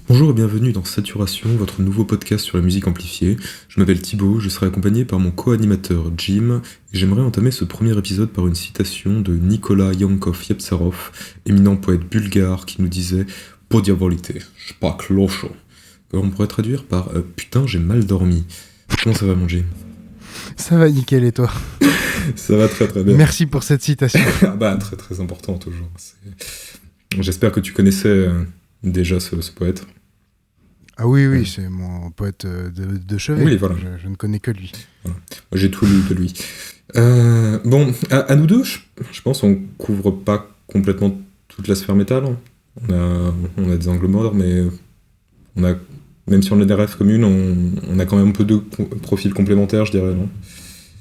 Bonjour et bienvenue dans Saturation, votre nouveau podcast sur la musique amplifiée. Je m'appelle Thibaut, je serai accompagné par mon co-animateur Jim, et j'aimerais entamer ce premier épisode par une citation de Nicolas Yankov-Yevtsarov, éminent poète bulgare qui nous disait « Podiavolité, j'pak locho », que l'on pourrait traduire par « Putain, j'ai mal dormi ». Comment ça va mon Jim ? Ça va nickel et toi ? Ça va très très bien. Merci pour cette citation. Ah bah très très important toujours. J'espère que tu connaissais déjà ce poète. Ah oui, c'est mon poète de chevet. Oui, voilà. Je ne connais que lui. Voilà. J'ai tout lu de lui. Bon, à nous deux, je pense qu'on couvre pas complètement toute la sphère métal. On a des angles morts, mais même si on a des rêves communes, on a quand même un peu de profils complémentaires, je dirais, non ?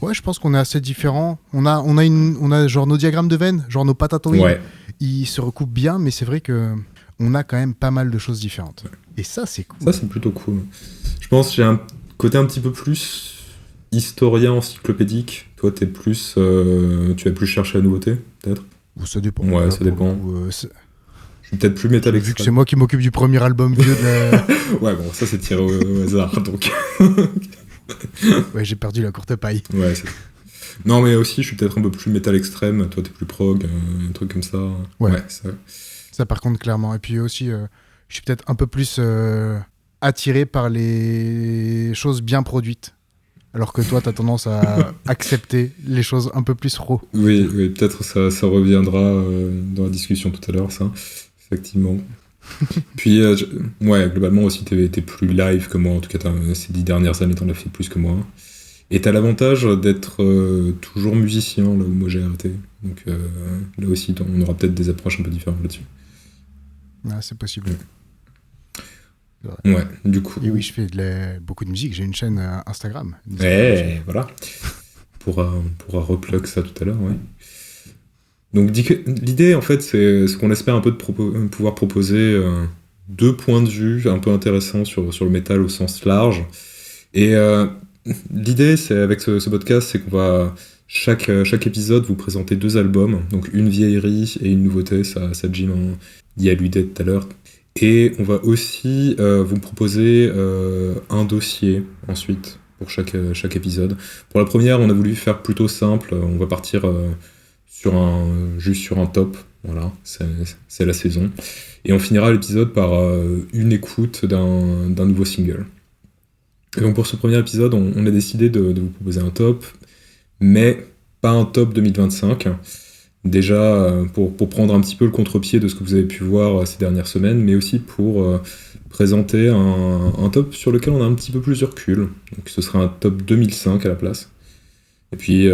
Ouais, je pense qu'on est assez différents. On a genre nos diagrammes de veines, genre nos patatoïdes. Ouais. Ils se recoupent bien, mais c'est vrai que on a quand même pas mal de choses différentes. Ouais. Et ça, c'est cool. Ça, c'est plutôt cool. Je pense que j'ai un côté un petit peu plus historien, encyclopédique. Toi, tu vas plus chercher la nouveauté, peut-être ? Ou ça dépend. Ouais, ça dépend. Je suis peut-être plus métal extrême. Vu que c'est moi qui m'occupe du premier album vieux de la... Ouais, bon, ça, c'est tiré au hasard, donc... Ouais, j'ai perdu la courte paille. Ouais, c'est... Non, mais aussi, je suis peut-être un peu plus métal extrême. Toi, t'es plus prog, un truc comme ça. Ouais, ça, par contre, clairement. Et puis aussi, je suis peut-être un peu plus attiré par les choses bien produites. Alors que toi, t'as tendance à accepter les choses un peu plus raw. Oui, peut-être ça reviendra dans la discussion tout à l'heure, ça. Effectivement. Puis, globalement aussi, t'es plus live que moi. En tout cas, ces 10 dernières années, t'en as fait plus que moi. Et t'as l'avantage d'être toujours musicien, là où moi j'ai arrêté. Donc là aussi, on aura peut-être des approches un peu différentes là-dessus. Ah, c'est possible. Ouais, du coup... Et oui, je fais beaucoup de musique. J'ai une chaîne Instagram. Ouais, voilà. On pourra replug ça tout à l'heure, ouais. Donc l'idée, en fait, c'est ce qu'on espère un peu de pouvoir proposer deux points de vue un peu intéressants sur le métal au sens large. Et l'idée, c'est avec ce podcast, c'est qu'on va chaque épisode vous présenter 2 albums, donc une vieillerie et une nouveauté, ça Jim y alludait tout à l'heure. Et on va aussi vous proposer un dossier ensuite pour chaque épisode. Pour la première, on a voulu faire plutôt simple, on va partir juste sur un top, voilà, c'est la saison. Et on finira l'épisode par une écoute d'un nouveau single. Et donc pour ce premier épisode, on a décidé de vous proposer un top, mais pas un top 2025. Déjà pour prendre un petit peu le contre-pied de ce que vous avez pu voir ces dernières semaines, mais aussi pour présenter un top sur lequel on a un petit peu plus de recul. Donc ce sera un top 2005 à la place. Et puis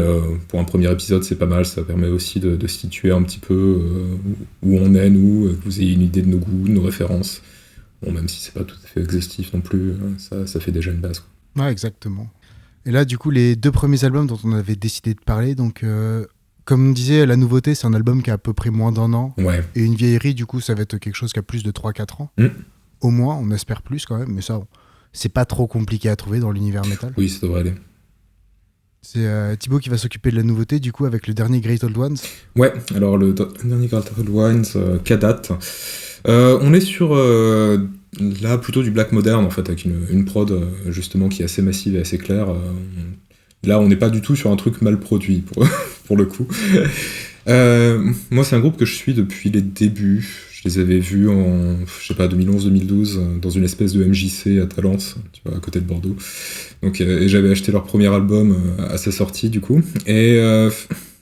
pour un premier épisode, c'est pas mal, ça permet aussi de situer un petit peu où on est, nous, que vous ayez une idée de nos goûts, de nos références. Bon, même si c'est pas tout à fait exhaustif non plus, ça fait déjà une base, quoi. Ouais, exactement. Et là, du coup, les 2 premiers albums dont on avait décidé de parler, donc comme on disait, la nouveauté, c'est un album qui a à peu près moins d'1 an. Ouais. Et une vieillerie, du coup, ça va être quelque chose qui a plus de 3-4 ans. Au moins, on espère plus quand même, mais ça, c'est pas trop compliqué à trouver dans l'univers métal. Oui, ça devrait aller. C'est Thibaut qui va s'occuper de la nouveauté, du coup, avec le dernier Great Old Ones. Ouais, alors le dernier Great Old Ones, qu'à date. On est sur là plutôt du black moderne en fait, avec une prod justement qui est assez massive et assez claire. Là, on n'est pas du tout sur un truc mal produit pour le coup. Moi, c'est un groupe que je suis depuis les débuts. Je les avais vus en, 2011-2012 dans une espèce de MJC à Talence, tu vois, à côté de Bordeaux. Donc, et j'avais acheté leur premier album à sa sortie, du coup. Et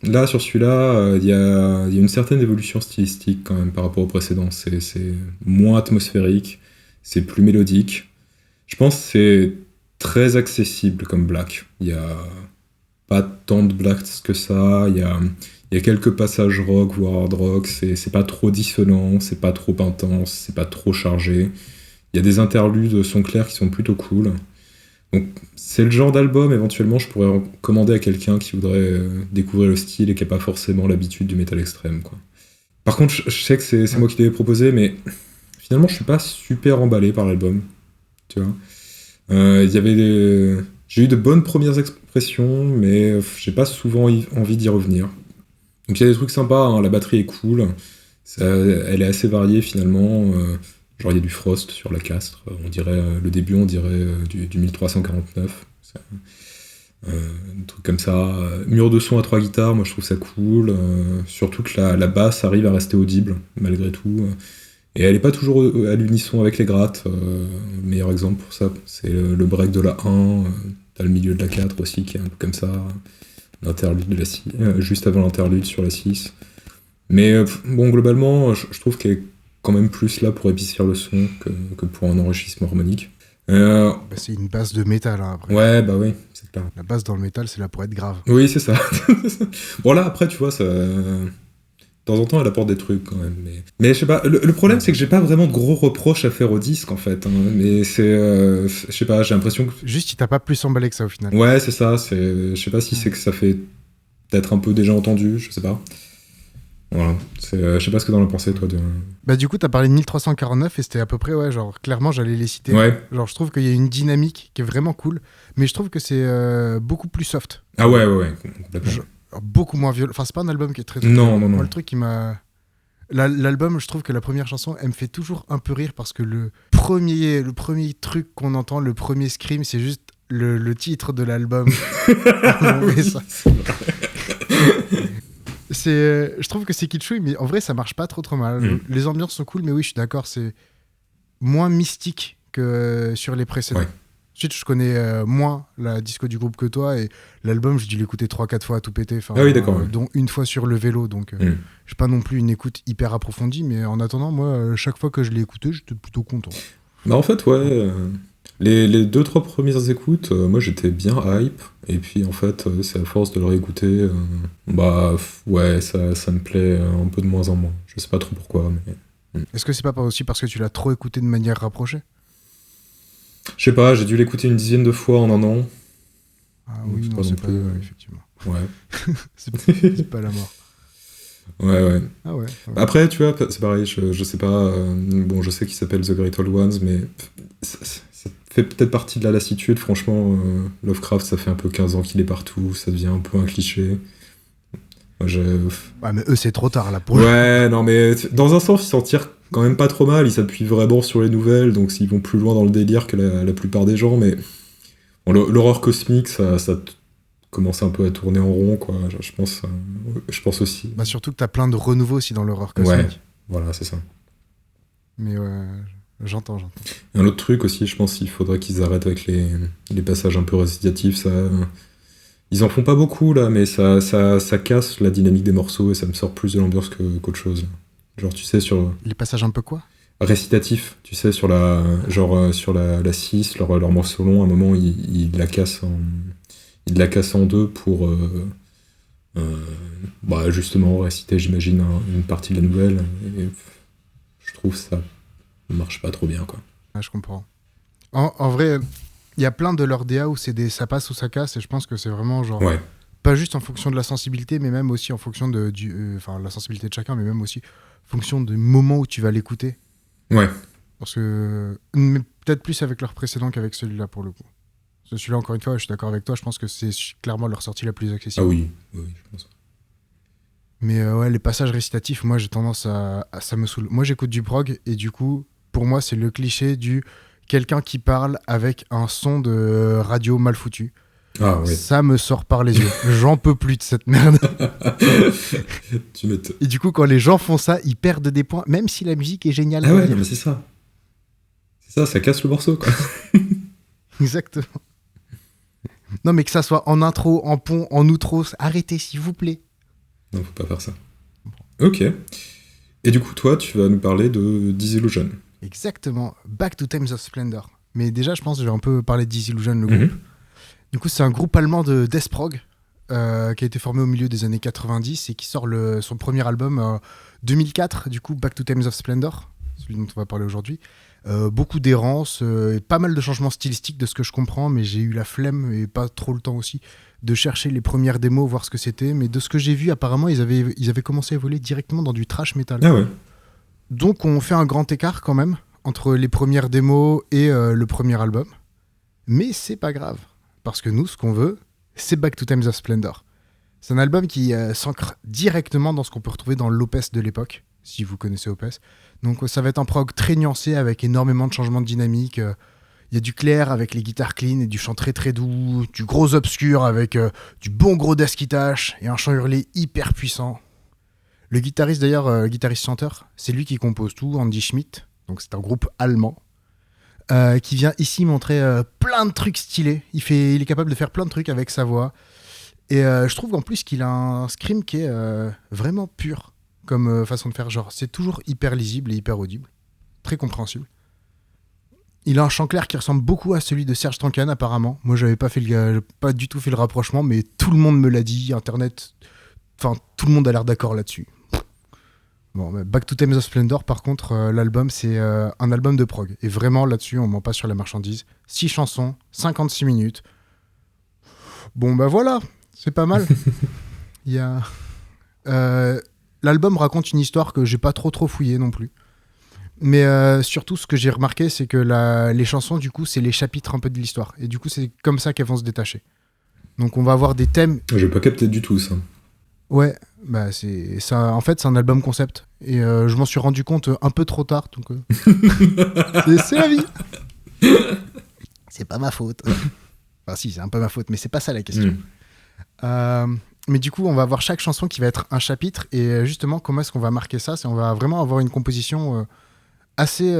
là, sur celui-là, il y a une certaine évolution stylistique quand même par rapport au précédent. C'est moins atmosphérique, c'est plus mélodique. Je pense que c'est très accessible comme black. Il n'y a pas tant de black que ça. Il y a quelques passages rock, voire hard rock. C'est pas trop dissonant, c'est pas trop intense, c'est pas trop chargé. Il y a des interludes son clair qui sont plutôt cool. Donc c'est le genre d'album éventuellement je pourrais recommander à quelqu'un qui voudrait découvrir le style et qui n'a pas forcément l'habitude du métal extrême, quoi. Par contre je sais que c'est moi qui l'avais proposé, mais finalement je suis pas super emballé par l'album, tu vois. J'ai eu de bonnes premières expressions, mais j'ai pas souvent envie d'y revenir. Donc il y a des trucs sympas, hein, la batterie est cool, elle est assez variée finalement. Genre il y a du Frost sur la Castres, on dirait le début on dirait du 1349. Un truc comme ça. Mur de son à 3 guitares, moi je trouve ça cool. Surtout que la basse arrive à rester audible malgré tout. Et elle est pas toujours à l'unisson avec les grattes. Le meilleur exemple pour ça, c'est le break de la 1. T'as le milieu de la 4 aussi qui est un peu comme ça. L'interlude de la 6, juste avant l'interlude sur la 6. Mais bon, globalement, je trouve qu'elle est quand même plus là pour épaissir le son que pour un enrichissement harmonique. C'est une base de métal, hein, après. Ouais, bah oui, c'est clair. La base dans le métal, c'est là pour être grave. Oui, c'est ça. Bon, là, après, tu vois, ça. De temps en temps, elle apporte des trucs quand même. Mais je sais pas, le problème, c'est que j'ai pas vraiment de gros reproches à faire au disque, en fait. Hein. Mais c'est. Je sais pas, j'ai l'impression que. Juste, il t'a pas plus emballé que ça au final. Ouais, c'est ça. Je sais pas si c'est que ça fait peut-être un peu déjà entendu, je sais pas. Voilà. Je sais pas ce que t'en as pensé, toi. Bah, du coup, t'as parlé de 1349 et c'était à peu près, ouais, genre, clairement, j'allais les citer. Ouais. Genre, je trouve qu'il y a une dynamique qui est vraiment cool, mais je trouve que c'est beaucoup plus soft. Ah ouais, complètement. Beaucoup moins violent. Enfin, c'est pas un album qui est très. Non. Moi, le truc qui m'a. L'album, je trouve que la première chanson, elle me fait toujours un peu rire parce que le premier truc qu'on entend, le premier scream, c'est juste le titre de l'album. Je trouve que c'est kitschouille, mais en vrai, ça marche pas trop mal. Les ambiances sont cool, mais oui, je suis d'accord, c'est moins mystique que sur les précédents. Ouais. Ensuite, je connais moins la disco du groupe que toi, et l'album, j'ai dû l'écouter 3-4 fois à tout péter. Ah oui, d'accord. Dont une fois sur le vélo, donc j'ai pas non plus une écoute hyper approfondie, mais en attendant, moi, chaque fois que je l'ai écouté, j'étais plutôt content. Bah en fait, ouais, les 2-3 premières écoutes, moi j'étais bien hype, et puis en fait, c'est à force de le réécouter, bah ouais, ça me plaît un peu de moins en moins. Je sais pas trop pourquoi, mais... Est-ce que c'est pas aussi parce que tu l'as trop écouté de manière rapprochée ? Je sais pas, j'ai dû l'écouter une 10aine de fois en un an. Ah oui, non, c'est pas effectivement. Ouais. c'est pas la mort. Ouais. Ah ouais. Après, tu vois, c'est pareil, je sais pas... bon, je sais qu'il s'appelle The Great Old Ones, mais ça fait peut-être partie de la lassitude, franchement. Lovecraft, ça fait un peu 15 ans qu'il est partout, ça devient un peu un cliché. Ouais, mais eux, c'est trop tard, là, pour Ouais, non, mais dans un sens, ils s'en tirent quand même pas trop mal, ils s'appuient vraiment sur les nouvelles, donc ils vont plus loin dans le délire que la plupart des gens, mais bon, l'horreur cosmique, ça commence un peu à tourner en rond, quoi. Je pense aussi. Bah, surtout que t'as plein de renouveaux aussi dans l'horreur cosmique. Ouais, voilà, c'est ça. Mais ouais, j'entends. Et un autre truc aussi, je pense qu'il faudrait qu'ils arrêtent avec les passages un peu récitatifs, ça... Ils en font pas beaucoup, là, mais ça casse la dynamique des morceaux, et ça me sort plus de l'ambiance qu'autre chose. Genre, tu sais, sur... Les passages un peu quoi ? Récitatifs, tu sais, sur la 6, leur morceau long, à un moment, ils la cassent en deux pour... bah, justement, réciter, j'imagine, une partie de la nouvelle, et je trouve ça marche pas trop bien, quoi. Ah, je comprends. En vrai, il y a plein de leurs DA où ça passe ou ça casse, et je pense que c'est vraiment genre... Ouais. Pas juste en fonction de la sensibilité, mais même aussi en fonction de la sensibilité de chacun, mais même aussi en fonction du moment où tu vas l'écouter. Ouais. Parce que... Mais peut-être plus avec leur précédent qu'avec celui-là, pour le coup. Celui-là, encore une fois, je suis d'accord avec toi, je pense que c'est clairement leur sortie la plus accessible. Ah oui, je pense. Mais ouais, les passages récitatifs, moi, j'ai tendance à... Ça me saoule. Moi, j'écoute du prog, et du coup, pour moi, c'est le cliché du... Quelqu'un qui parle avec un son de radio mal foutu. Ah ouais. Ça me sort par les yeux. J'en peux plus de cette merde. Tu m'étonnes. Et du coup, quand les gens font ça, ils perdent des points, même si la musique est géniale. Ah ouais, non, mais c'est ça. Ça casse le morceau, quoi. Exactement. Non, mais que ça soit en intro, en pont, en outro, arrêtez, s'il vous plaît. Non, faut pas faire ça. Ok. Et du coup, toi, tu vas nous parler de Disillusion. Exactement. Back to Times of Splendor. Mais déjà, je pense que je vais un peu parler de Disillusion, le groupe. Du coup, c'est un groupe allemand de death prog qui a été formé au milieu des années 90 et qui sort son premier album 2004, du coup, Back to Times of Splendor, celui dont on va parler aujourd'hui. Beaucoup d'errance et pas mal de changements stylistiques de ce que je comprends, mais j'ai eu la flemme et pas trop le temps aussi de chercher les premières démos, voir ce que c'était. Mais de ce que j'ai vu, apparemment, ils avaient commencé à évoluer directement dans du thrash metal. Ah ouais. Donc on fait un grand écart quand même entre les premières démos et le premier album. Mais c'est pas grave, parce que nous, ce qu'on veut, c'est Back to Times of Splendor. C'est un album qui s'ancre directement dans ce qu'on peut retrouver dans l'Opus de l'époque. si vous connaissez Opeth. Donc ça va être un prog très nuancé avec énormément de changements de dynamique. Il y a du clair avec les guitares clean et du chant très très doux, du gros obscur avec du bon gros death guitash et un chant hurlé hyper puissant. Le guitariste d'ailleurs, guitariste-chanteur, c'est lui qui compose tout, Andy Schmidt, donc c'est un groupe allemand, qui vient ici montrer plein de trucs stylés. Il est capable de faire plein de trucs avec sa voix. Et je trouve en plus qu'il a un scream qui est vraiment pur comme façon de faire. Genre, c'est toujours hyper lisible et hyper audible, très compréhensible. Il a un chant clair qui ressemble beaucoup à celui de Serge Tankian apparemment. Moi, j'avais pas du tout fait le rapprochement, mais tout le monde me l'a dit. Internet, enfin, tout le monde a l'air d'accord là-dessus. Bon, Back to Thames of Splendor, par contre, l'album, c'est un album de prog. Et vraiment, là-dessus, on ment pas sur la marchandise. 6 chansons, 56 minutes. Bon, bah voilà, c'est pas mal. Il y a... l'album raconte une histoire que j'ai pas trop fouillée non plus. Mais surtout, ce que j'ai remarqué, c'est que les chansons, du coup, c'est les chapitres un peu de l'histoire. Et du coup, c'est comme ça qu'elles vont se détacher. Donc, on va avoir des thèmes... J'ai pas capté du tout, ça. Ouais, bah c'est ça. En fait, c'est un album concept. Et je m'en suis rendu compte un peu trop tard. Donc, c'est la vie. C'est pas ma faute. Enfin, si, c'est un peu ma faute, mais c'est pas ça la question. Mais du coup, on va avoir chaque chanson qui va être un chapitre. Et justement, comment est-ce qu'on va marquer ça ? On va vraiment avoir une composition assez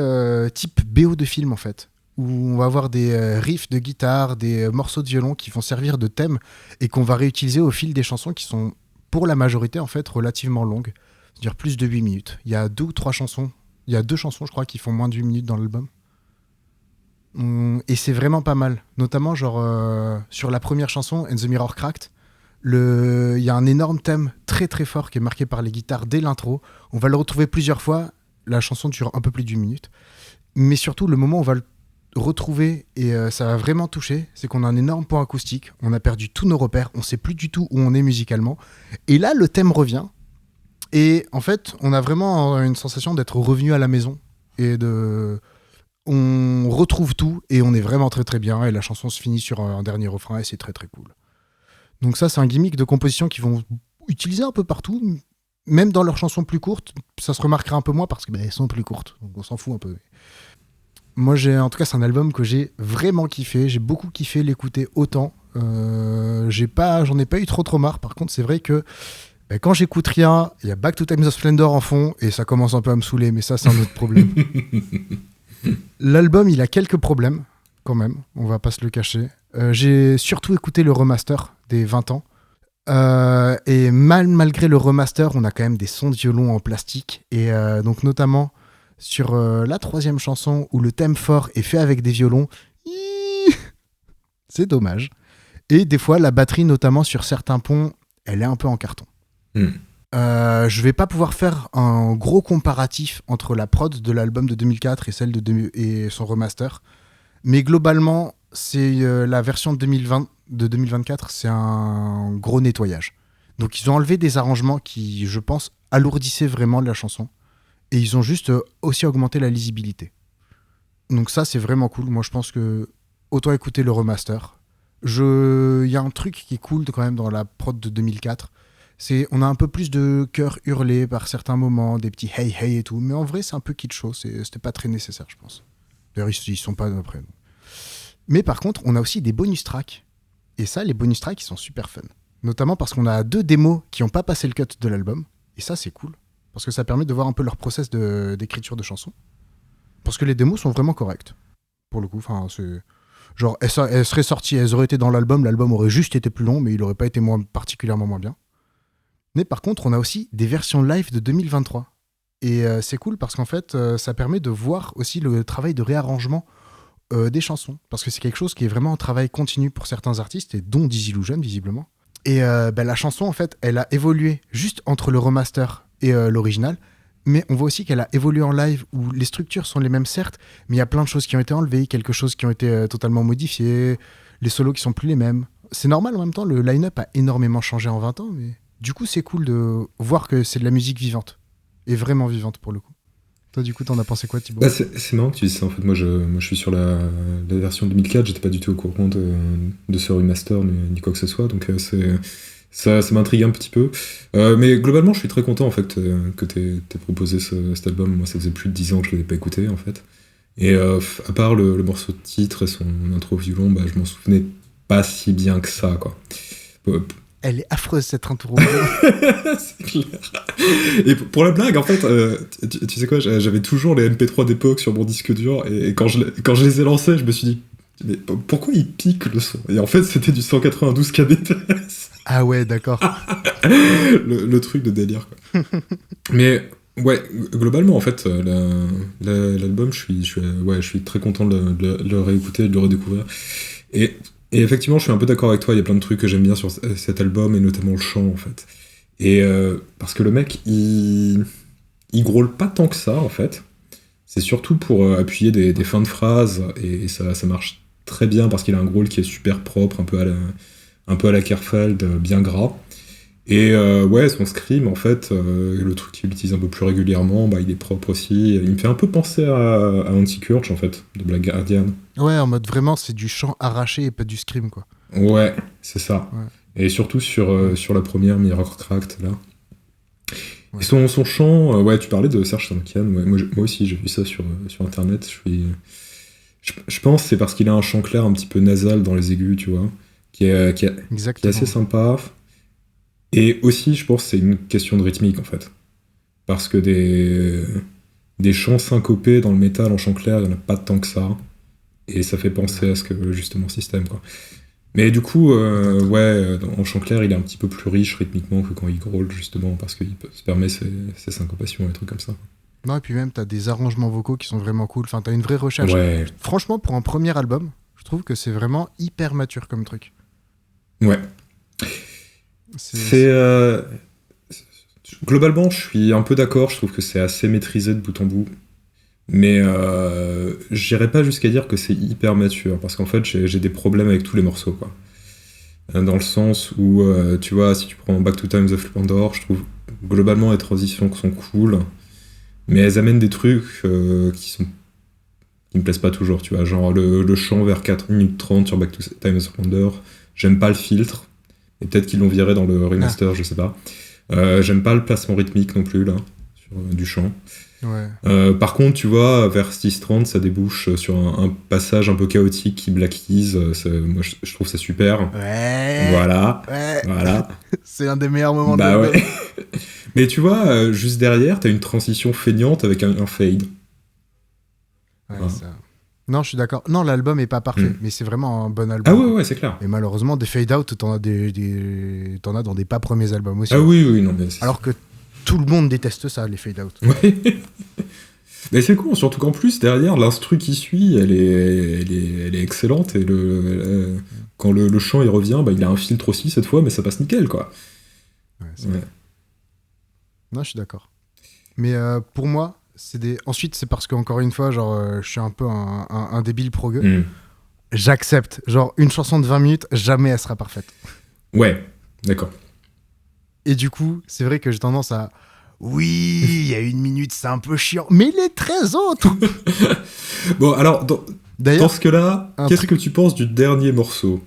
type BO de film, en fait. Où on va avoir des riffs de guitare, des morceaux de violon qui vont servir de thème et qu'on va réutiliser au fil des chansons qui sont, pour la majorité, en fait, relativement longues. C'est-à-dire plus de 8 minutes. Il y a 2 ou 3 chansons. Il y a 2 chansons, je crois, qui font moins de 8 minutes dans l'album. Et c'est vraiment pas mal. Notamment, genre, sur la première chanson, And the Mirror Cracked, il y a un énorme thème très très fort qui est marqué par les guitares dès l'intro. On va le retrouver plusieurs fois. La chanson dure un peu plus d'1 minute. Mais surtout, le moment où on va le retrouver et ça va vraiment toucher, c'est qu'on a un énorme point acoustique. On a perdu tous nos repères. On sait plus du tout où on est musicalement. Et là, le thème revient. Et en fait, on a vraiment une sensation d'être revenu à la maison. On retrouve tout et on est vraiment très très bien. Et la chanson se finit sur un dernier refrain et c'est très très cool. Donc ça, c'est un gimmick de composition qu'ils vont utiliser un peu partout, même dans leurs chansons plus courtes. Ça se remarquera un peu moins parce qu'elles sont plus courtes, donc on s'en fout un peu. Moi, en tout cas, c'est un album que j'ai vraiment kiffé. J'ai beaucoup kiffé l'écouter autant. J'en ai pas eu trop marre. Par contre, c'est vrai que quand j'écoute rien, il y a Back to Times of Splendor en fond et ça commence un peu à me saouler, mais ça, c'est un autre problème. L'album, il a quelques problèmes, quand même, on va pas se le cacher. J'ai surtout écouté le remaster des 20 ans. Et malgré le remaster, on a quand même des sons de violon en plastique. Et donc notamment sur la 3e chanson où le thème fort est fait avec des violons. C'est dommage. Et des fois, la batterie, notamment sur certains ponts, elle est un peu en carton. Je vais pas pouvoir faire un gros comparatif entre la prod de l'album de 2004 et celle et son remaster. Mais globalement, c'est la version de 2024, c'est un gros nettoyage. Donc ils ont enlevé des arrangements qui, je pense, alourdissaient vraiment la chanson. Et ils ont juste aussi augmenté la lisibilité. Donc ça, c'est vraiment cool. Moi, je pense que autant écouter le remaster. Il y a un truc qui est cool quand même dans la prod de 2004. On a un peu plus de chœurs hurlés par certains moments, des petits hey hey et tout. Mais en vrai, c'est un peu kitschos. C'était pas très nécessaire, je pense. D'ailleurs, ils sont pas après. Mais par contre, on a aussi des bonus tracks. Et ça, les bonus tracks, ils sont super fun. Notamment parce qu'on a 2 démos qui n'ont pas passé le cut de l'album. Et ça, c'est cool. Parce que ça permet de voir un peu leur process d'écriture de chansons. Parce que les démos sont vraiment correctes. Pour le coup, c'est... Genre, elles seraient sorties, elles auraient été dans l'album aurait juste été plus long, mais il n'aurait pas été particulièrement moins bien. Mais par contre, on a aussi des versions live de 2023. Et c'est cool parce qu'en fait, ça permet de voir aussi le travail de réarrangement des chansons. Parce que c'est quelque chose qui est vraiment un travail continu pour certains artistes, et dont Disillusion, visiblement. Et la chanson, en fait, elle a évolué juste entre le remaster et l'original. Mais on voit aussi qu'elle a évolué en live, où les structures sont les mêmes, certes, mais il y a plein de choses qui ont été enlevées, quelque chose qui ont été totalement modifiées, les solos qui sont plus les mêmes. C'est normal en même temps, le line-up a énormément changé en 20 ans, mais du coup, c'est cool de voir que c'est de la musique vivante. Et vraiment vivante, pour le coup. Toi, du coup, t'en as pensé quoi, Thibaut ? C'est marrant que tu dises ça. En fait, moi, je suis sur la version 2004. J'étais pas du tout au courant de ce remaster ni quoi que ce soit. Donc, ça m'intrigue un petit peu. Mais globalement, je suis très content en fait que t'aies proposé cet album. Moi, ça faisait plus de 10 ans que je l'avais pas écouté en fait. Et à part le morceau de titre et son intro violon, bah, je m'en souvenais pas si bien que ça, quoi. Elle est affreuse cette intro. C'est clair. Et pour la blague, en fait, tu sais quoi, j'avais toujours les MP3 d'époque sur mon disque dur, et quand je les ai lancés, je me suis dit, mais pourquoi il pique le son? Et en fait, c'était du 192 kbps. Ah ouais, d'accord. le truc de délire, quoi. Mais ouais, globalement, en fait, l'album, je suis très content de le réécouter, de le redécouvrir. Et effectivement, je suis un peu d'accord avec toi, il y a plein de trucs que j'aime bien sur cet album, et notamment le chant, en fait. Et parce que le mec, il grôle pas tant que ça, en fait. C'est surtout pour appuyer des fins de phrases, et ça marche très bien, parce qu'il a un growl qui est super propre, un peu à la Kerfeld, bien gras. Et ouais, son scream, en fait, le truc qu'il utilise un peu plus régulièrement, bah, il est propre aussi. Il me fait un peu penser à Anti-Kurch, en fait, de Black Guardian. Ouais, en mode vraiment, c'est du chant arraché et pas du scream, quoi. Ouais, c'est ça. Ouais. Et surtout sur la première, Mirror Cracked, là. Ouais. Et son chant, ouais, tu parlais de Serge Tankian, ouais, moi aussi, j'ai vu ça sur Internet. Je pense que c'est parce qu'il a un chant clair un petit peu nasal dans les aigus, tu vois, qui est assez sympa. Et aussi, je pense que c'est une question de rythmique, en fait. Parce que des chants syncopés dans le métal en chant clair, il n'y en a pas tant que ça. Et ça fait penser à ce que, justement, System, quoi. Mais du coup, ouais, en chant clair, il est un petit peu plus riche rythmiquement que quand il growl, justement, parce qu'il se permet ses syncopations et des trucs comme ça. Non, et puis même, t'as des arrangements vocaux qui sont vraiment cool. Enfin, t'as une vraie recherche. Ouais. Franchement, pour un premier album, je trouve que c'est vraiment hyper mature comme truc. Ouais. Globalement, je suis un peu d'accord, je trouve que c'est assez maîtrisé de bout en bout. Mais j'irais pas jusqu'à dire que c'est hyper mature, parce qu'en fait, j'ai des problèmes avec tous les morceaux, quoi. Dans le sens où, tu vois, si tu prends Back to Times of Pandora, je trouve globalement les transitions sont cool, mais elles amènent des trucs qui me plaisent pas toujours, tu vois. Genre le chant vers 4 minutes 30 sur Back to Times of Pandora, j'aime pas le filtre, et peut-être qu'ils l'ont viré dans le remaster, je sais pas. J'aime pas le placement rythmique non plus, là, sur du chant. Ouais. Par contre, tu vois, vers 6:30, ça débouche sur un passage un peu chaotique qui Black Keys. Moi, je trouve ça super. Ouais. Voilà. Ouais. Voilà. C'est un des meilleurs moments de Bah l'album. ouais. Mais tu vois, juste derrière, t'as une transition feignante avec un fade. Ouais, Ah. ça... Non, je suis d'accord. Non, l'album est pas parfait, mais c'est vraiment un bon album. Ah ouais, c'est clair. Et malheureusement, des fade-out, t'en as dans des pas premiers albums aussi. Ah oui, non, mais alors que tout le monde déteste ça, les fade-out. Ouais. Mais c'est con, surtout qu'en plus, derrière, l'instru qui suit, elle est excellente, et quand le chant il revient, bah, il a un filtre aussi cette fois, mais ça passe nickel, quoi. Ouais. Non, je suis d'accord. Mais pour moi, ensuite, c'est parce qu'encore une fois, genre, je suis un peu un débile progueux. J'accepte. Genre, une chanson de 20 minutes, jamais elle sera parfaite. Ouais, d'accord. Et du coup, c'est vrai que j'ai tendance à... Oui, il y a 1 minute, c'est un peu chiant. Mais les 13 autres Bon, alors, dans ce cas-là, qu'est-ce que tu penses du dernier morceau?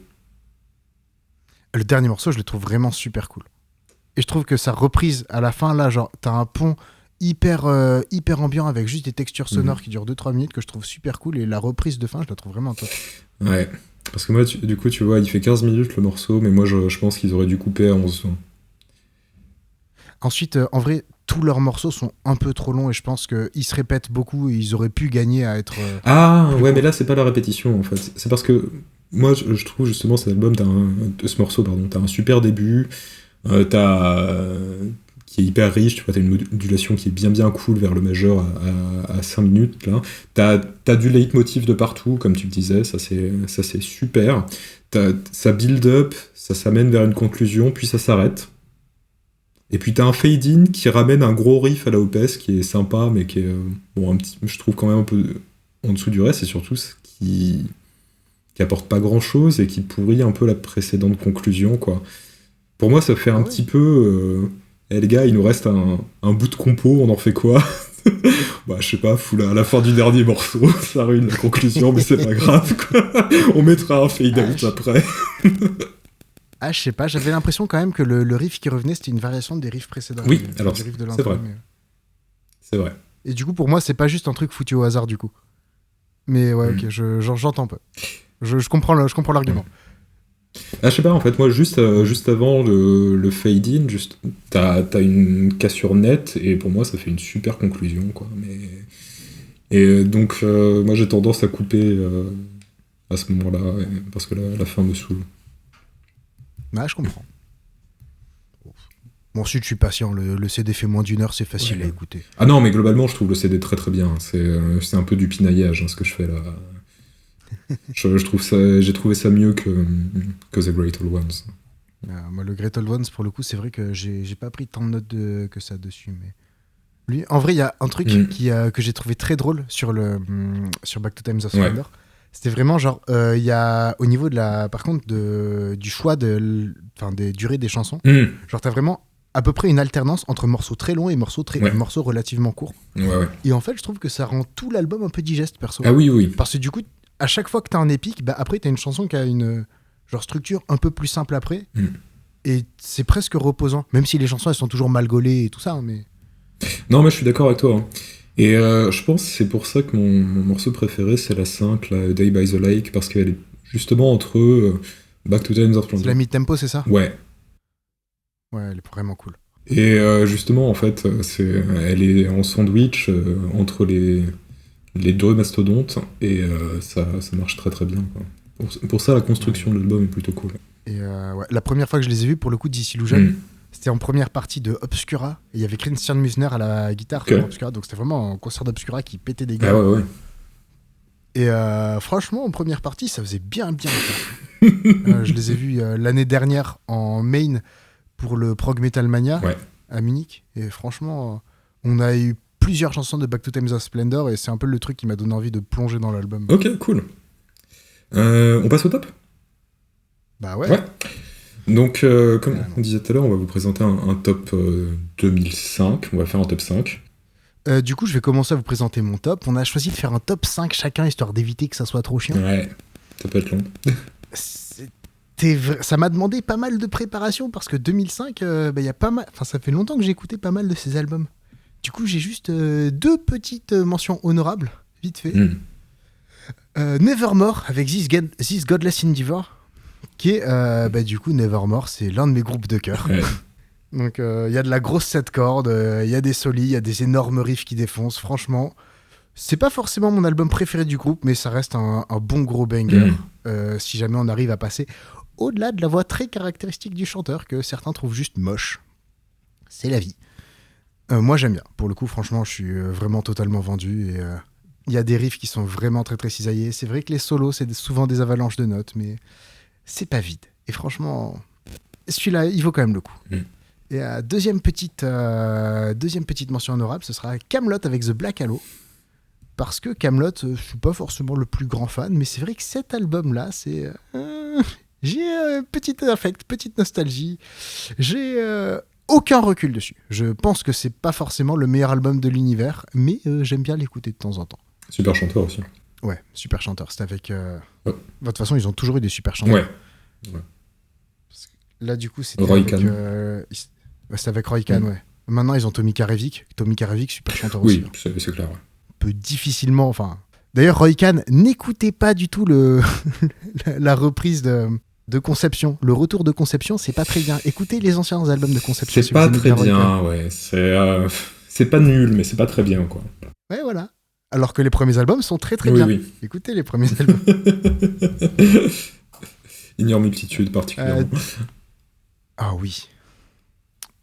Le dernier morceau, je le trouve vraiment super cool. Et je trouve que sa reprise, à la fin, là, genre, t'as un pont hyper ambiant avec juste des textures sonores qui durent 2-3 minutes que je trouve super cool. Et la reprise de fin, je la trouve vraiment top. Ouais, parce que moi, du coup, tu vois, il fait 15 minutes le morceau, mais moi, je pense qu'ils auraient dû couper à 11. Ensuite, en vrai, tous leurs morceaux sont un peu trop longs et je pense qu'ils se répètent beaucoup et ils auraient pu gagner à être... ouais, mais là, c'est pas la répétition, en fait. C'est parce que moi, je trouve justement cet album, ce morceau, pardon, t'as un super début, qui est hyper riche, tu vois, t'as une modulation qui est bien cool vers le majeur à 5 minutes, là. T'as du leitmotiv de partout, comme tu le disais, ça c'est super. Ça build up, ça s'amène vers une conclusion, puis ça s'arrête. Et puis t'as un fade-in qui ramène un gros riff à la Opeth qui est sympa, mais qui est, je trouve quand même un peu en dessous du reste, et surtout ce qui apporte pas grand-chose et qui pourrit un peu la précédente conclusion, quoi. Pour moi, ça fait un petit peu... les gars, il nous reste un bout de compo, on en fait quoi? Bah, je sais pas, à la fin du dernier morceau, ça ruine la conclusion, mais c'est pas grave, quoi. On mettra un fade-out après. Ah, je sais pas, j'avais l'impression quand même que le riff qui revenait, c'était une variation des riffs précédents. Oui, des alors, riffs de c'est l'intro, vrai. C'est vrai. Et du coup, pour moi, c'est pas juste un truc foutu au hasard, du coup. Mais ouais, ok, j'entends pas. Je comprends l'argument. Ah, je sais pas, en fait, moi, juste avant le fade-in, t'as une cassure nette, et pour moi, ça fait une super conclusion, quoi. Et donc, moi, j'ai tendance à couper à ce moment-là, parce que la fin me saoule. Ouais, je comprends. Bon, ensuite, je suis patient. Le CD fait moins d'1 heure, c'est facile Ouais. à écouter. Ah non, mais globalement, je trouve le CD très très bien. C'est un peu du pinaillage, hein, ce que je fais là. J'ai trouvé ça mieux que The Great Old Ones. Moi, le Great Old Ones, pour le coup, c'est vrai que j'ai pas pris tant de notes que ça dessus. Mais lui, en vrai, il y a un truc que j'ai trouvé très drôle sur Back to Times of Splendor. Ouais. C'était vraiment genre, il y a au niveau de par contre, du choix des durées des chansons, genre t'as vraiment à peu près une alternance entre morceaux très longs et morceaux relativement courts. Ouais. Et en fait, je trouve que ça rend tout l'album un peu digeste, perso. Ah oui. Parce que du coup, à chaque fois que t'as un épique, bah après t'as une chanson qui a une genre structure un peu plus simple après. Et c'est presque reposant, même si les chansons elles sont toujours mal gaulées et tout ça, mais... Non, mais je suis d'accord avec toi. Hein. Et je pense que c'est pour ça que mon morceau préféré, c'est la 5, la Day by the Lake, parce qu'elle est justement entre Back to Times of Splendor. C'est la mid-tempo, c'est ça ? Ouais. Ouais, elle est vraiment cool. Et justement, en fait, elle est en sandwich entre les deux mastodontes, et ça marche très très bien. Quoi. Pour ça, la construction de l'album est plutôt cool. Et la première fois que je les ai vus, pour le coup, This Illusion, c'était en première partie de Obscura. Et il y avait Christian Musner à la guitare sur Obscura, donc c'était vraiment un concert d'Obscura qui pétait des gueules. Ah ouais. Et franchement, en première partie, ça faisait bien. Je les ai vus l'année dernière en main pour le Prog Metal Mania à Munich. Et franchement, on a eu plusieurs chansons de Back to Times of Splendor et c'est un peu le truc qui m'a donné envie de plonger dans l'album. Ok, cool. On passe au top ? Bah ouais. Donc, comme on disait tout à l'heure, on va vous présenter un top 2005. On va faire un top 5. Du coup, je vais commencer à vous présenter mon top. On a choisi de faire un top 5 chacun, histoire d'éviter que ça soit trop chiant. Ouais, ça peut être long. Ça m'a demandé pas mal de préparation, parce que 2005, y a pas mal... Enfin, ça fait longtemps que j'ai écouté pas mal de ces albums. Du coup, j'ai juste 2 petites mentions honorables, vite fait. Nevermore, avec This Godless Endeavor, qui est, du coup, Nevermore, c'est l'un de mes groupes de cœur. Ouais. Donc, il y a de la grosse 7 cordes, il y a des solis, il y a des énormes riffs qui défoncent. Franchement, c'est pas forcément mon album préféré du groupe, mais ça reste un bon gros banger. Si jamais on arrive à passer au-delà de la voix très caractéristique du chanteur, que certains trouvent juste moche. C'est la vie. Moi, j'aime bien. Pour le coup, franchement, je suis vraiment totalement vendu. Et il y a des riffs qui sont vraiment très, très cisaillés. C'est vrai que les solos, c'est souvent des avalanches de notes, mais c'est pas vide. Et franchement, celui-là, il vaut quand même le coup. Et deuxième petite mention honorable, ce sera Kaamelott avec The Black Halo. Parce que Kaamelott, je suis pas forcément le plus grand fan, mais c'est vrai que cet album-là, c'est... j'ai petit affect, petite nostalgie. J'ai aucun recul dessus. Je pense que c'est pas forcément le meilleur album de l'univers, mais j'aime bien l'écouter de temps en temps. Super chanteur aussi. Ouais, super chanteur. C'est avec... De toute façon, ils ont toujours eu des super chanteurs. Ouais. Là, du coup, c'était Roy avec... Khan. C'était avec Roy Khan, ouais. Maintenant, ils ont Tommy Karevic. Tommy Karevic, super chanteur aussi. Oui, c'est clair, ouais. Peut difficilement... Enfin... D'ailleurs, Roy Khan, n'écoutez pas du tout la reprise de Conception. Le retour de Conception, c'est pas très bien. Écoutez les anciens albums de Conception. C'est pas très bien, ouais. C'est pas nul, mais c'est pas très bien, quoi. Ouais, voilà. Alors que les premiers albums sont très très bien. Oui. Écoutez les premiers albums. Ignore multitude particulièrement. Ah oui.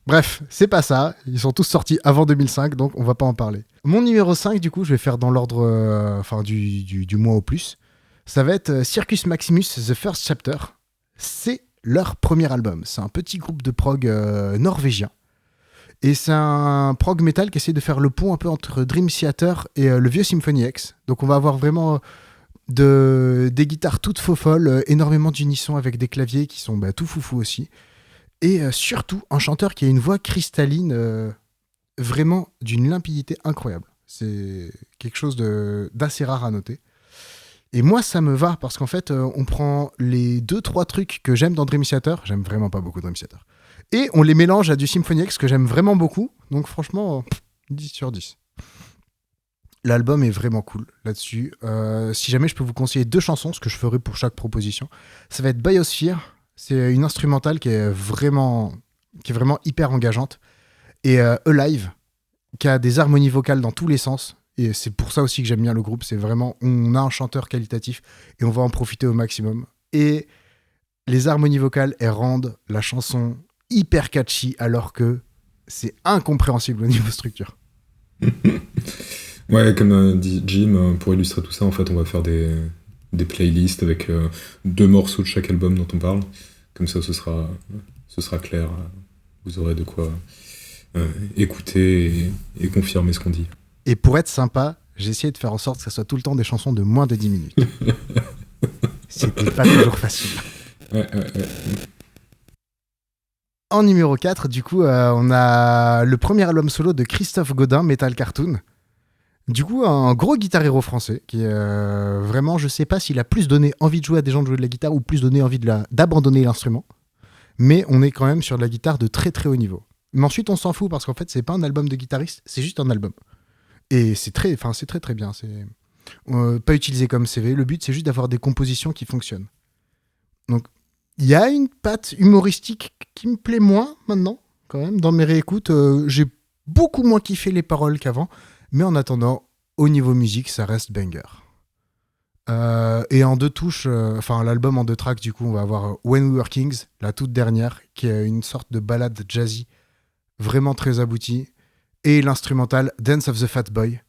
Bref, c'est pas ça. Ils sont tous sortis avant 2005, donc on va pas en parler. Mon numéro 5, du coup, je vais faire dans l'ordre du mois au plus. Ça va être Circus Maximus, The First Chapter. C'est leur premier album. C'est un petit groupe de prog norvégien. Et c'est un prog metal qui essaie de faire le pont un peu entre Dream Theater et le vieux Symphony X. Donc on va avoir vraiment des guitares toutes faux folles, énormément d'unisson avec des claviers qui sont tout foufou aussi. Et surtout, un chanteur qui a une voix cristalline vraiment d'une limpidité incroyable. C'est quelque chose d'assez rare à noter. Et moi, ça me va parce qu'en fait, on prend les 2-3 trucs que j'aime dans Dream Theater. J'aime vraiment pas beaucoup Dream Theater. Et on les mélange à du Symphony X que j'aime vraiment beaucoup. Donc franchement, 10 sur 10. L'album est vraiment cool là-dessus. Si jamais je peux vous conseiller 2 chansons, ce que je ferai pour chaque proposition, ça va être Biosphere. C'est une instrumentale qui est vraiment hyper engageante. Et Alive, qui a des harmonies vocales dans tous les sens. Et c'est pour ça aussi que j'aime bien le groupe. C'est vraiment, on a un chanteur qualitatif et on va en profiter au maximum. Et les harmonies vocales, elles rendent la chanson hyper catchy alors que c'est incompréhensible au niveau structure. Ouais, comme dit Jim, pour illustrer tout ça, en fait, on va faire des playlists avec 2 morceaux de chaque album dont on parle. Comme ça, ce sera clair. Vous aurez de quoi écouter et confirmer ce qu'on dit. Et pour être sympa, j'ai essayé de faire en sorte que ça soit tout le temps des chansons de moins de 10 minutes. C'était pas toujours facile. Ouais. En numéro 4, du coup, on a le premier album solo de Christophe Godin, Metal Cartoon. Du coup, un gros guitar hero français qui vraiment, je sais pas s'il a plus donné envie de jouer à des gens de jouer de la guitare ou plus donné envie d'abandonner l'instrument. Mais on est quand même sur de la guitare de très très haut niveau. Mais ensuite, on s'en fout parce qu'en fait, c'est pas un album de guitariste, c'est juste un album. Et c'est très très bien. C'est pas utilisé comme CV. Le but, c'est juste d'avoir des compositions qui fonctionnent. Donc, il y a une patte humoristique qui me plaît moins maintenant, quand même. Dans mes réécoutes, j'ai beaucoup moins kiffé les paroles qu'avant. Mais en attendant, au niveau musique, ça reste banger. Et en 2 touches, l'album en 2 tracks, du coup, on va avoir When We Were Kings, la toute dernière, qui est une sorte de ballade jazzy, vraiment très aboutie. Et l'instrumental Dance of the Fat Boy.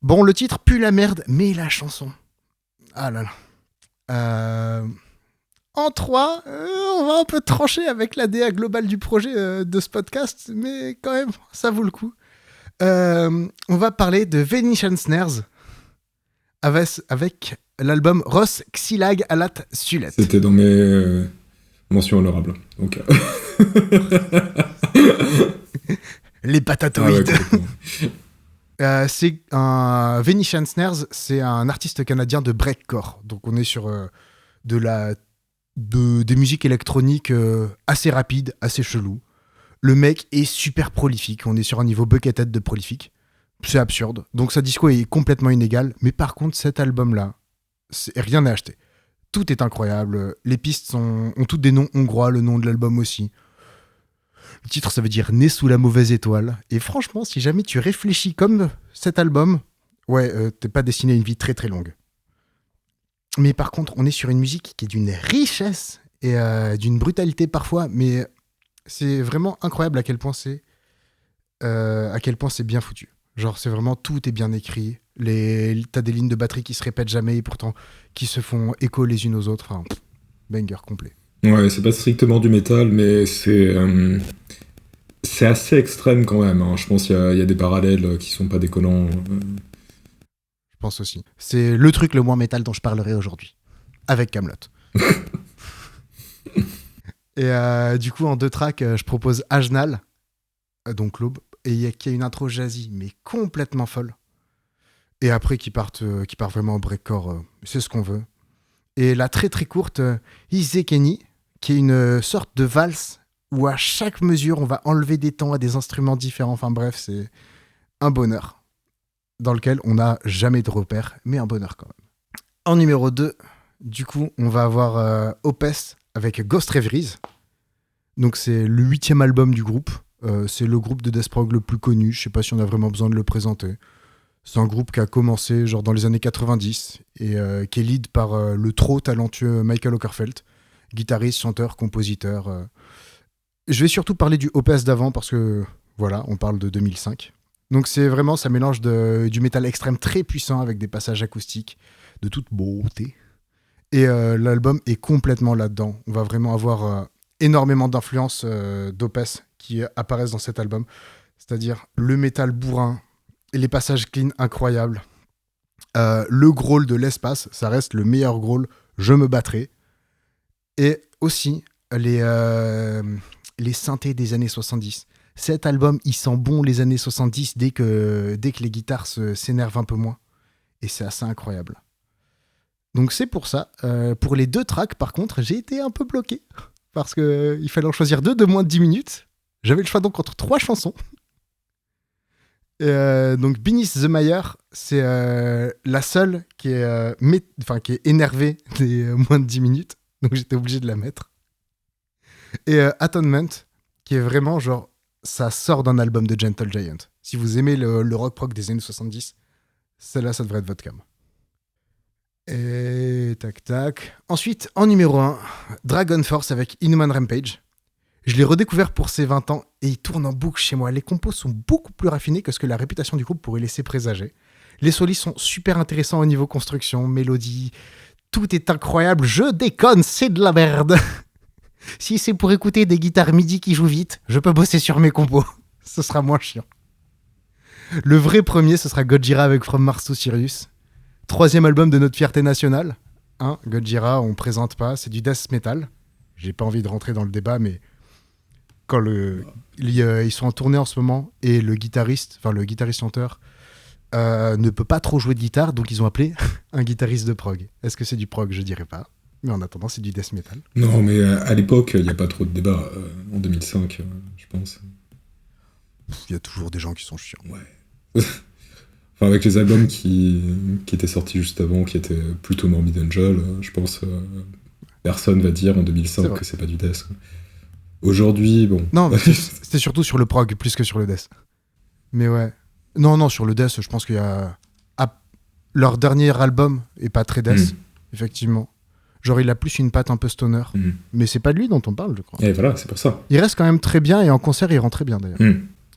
Bon, le titre pue la merde, mais la chanson. Ah là là. En 3, on va un peu trancher avec l'ADA globale du projet de ce podcast, mais quand même, ça vaut le coup. On va parler de Venetian Snares avec l'album Ross Xylag Alat Sulet. C'était dans mes mentions honorables. Donc... Les patatoïdes. C'est un Venetian Snares, c'est un artiste canadien de breakcore. Donc on est sur des musiques électroniques assez rapides, assez cheloues. Le mec est super prolifique. On est sur un niveau Buckethead de prolifique. C'est absurde. Donc sa disco est complètement inégale. Mais par contre, cet album-là, rien n'est acheté. Tout est incroyable. Les pistes ont toutes des noms hongrois, le nom de l'album aussi. Le titre, ça veut dire « Né sous la mauvaise étoile ». Et franchement, si jamais tu réfléchis comme cet album, t'es pas destiné à une vie très très longue. Mais par contre, on est sur une musique qui est d'une richesse et d'une brutalité parfois, mais c'est vraiment incroyable à quel point c'est bien foutu. Genre, c'est vraiment, tout est bien écrit. T'as des lignes de batterie qui se répètent jamais et pourtant qui se font écho les unes aux autres. Enfin, banger complet. Ouais, c'est pas strictement du métal, mais c'est assez extrême quand même. Hein. Je pense qu'il y a des parallèles qui sont pas déconnants. Je pense aussi. C'est le truc le moins métal dont je parlerai aujourd'hui. Avec Kaamelott. Et du coup, en 2 tracks, je propose Ajnal, donc l'aube, et qui a une intro jazzy, mais complètement folle. Et après, qui part vraiment au breakcore, c'est ce qu'on veut. Et la très très courte Izekeni, qui est une sorte de valse où à chaque mesure, on va enlever des temps à des instruments différents. Enfin bref, c'est un bonheur dans lequel on n'a jamais de repère, mais un bonheur quand même. En numéro 2, du coup, on va avoir Opeth avec Ghost Reveries. Donc c'est le 8e album du groupe. C'est le groupe de death prog le plus connu. Je sais pas si on a vraiment besoin de le présenter. C'est un groupe qui a commencé genre dans les années 90 et qui est lead par le trop talentueux Michael Okerfeldt, guitariste, chanteur, compositeur. Je vais surtout parler du Opeth d'avant parce que voilà, on parle de 2005. Donc c'est vraiment, ça mélange du métal extrême très puissant avec des passages acoustiques de toute beauté. Et l'album est complètement là-dedans. On va vraiment avoir énormément d'influences d'Opeth qui apparaissent dans cet album. C'est-à-dire le métal bourrin, les passages clean incroyables. Le growl de l'espace, ça reste le meilleur growl, je me battrai. Et aussi les synthés des années 70. Cet album, il sent bon les années 70 dès que les guitares s'énervent un peu moins. Et c'est assez incroyable. Donc c'est pour ça. Pour les 2 tracks, par contre, j'ai été un peu bloqué. Parce qu'il fallait en choisir 2 de moins de 10 minutes. J'avais le choix donc entre 3 chansons. Donc Beneath the Mire, c'est la seule qui est, qui est énervée des moins de 10 minutes. Donc j'étais obligé de la mettre. Et Atonement, qui est vraiment genre, ça sort d'un album de Gentle Giant. Si vous aimez le rock prog des années 70, celle-là, ça devrait être votre cam. Et tac tac. Ensuite, en numéro 1, Dragon Force avec Inhuman Rampage. Je l'ai redécouvert pour ses 20 ans et il tourne en boucle chez moi. Les compos sont beaucoup plus raffinés que ce que la réputation du groupe pourrait laisser présager. Les solis sont super intéressants au niveau construction, mélodie. Tout est incroyable. Je déconne, c'est de la merde. Si c'est pour écouter des guitares MIDI qui jouent vite, je peux bosser sur mes compos. Ce sera moins chiant. Le vrai premier, ce sera Gojira avec From Mars to Sirius. 3e album de notre fierté nationale. Gojira, on présente pas, c'est du death metal. J'ai pas envie de rentrer dans le débat, mais quand ils sont en tournée en ce moment et le guitariste-chanteur ne peut pas trop jouer de guitare, donc ils ont appelé un guitariste de prog. Est-ce que c'est du prog? Je dirais pas. Mais en attendant, c'est du death metal. Non, mais à l'époque, il n'y a pas trop de débat. En 2005, je pense. Il y a toujours des gens qui sont chiants. Ouais. Enfin, avec les albums qui étaient sortis juste avant, qui étaient plutôt Morbid Angel, je pense personne va dire en 2005 que c'est pas du death. Aujourd'hui, bon. Non, c'était surtout sur le prog plus que sur le death. Mais ouais. Non, sur le death, je pense qu'il y a... leur dernier album est pas très death, effectivement. Genre, il a plus une patte un peu stoner. Mais c'est pas de lui dont on parle, je crois. Et voilà, c'est pour ça. Il reste quand même très bien, et en concert, il rend très bien, d'ailleurs.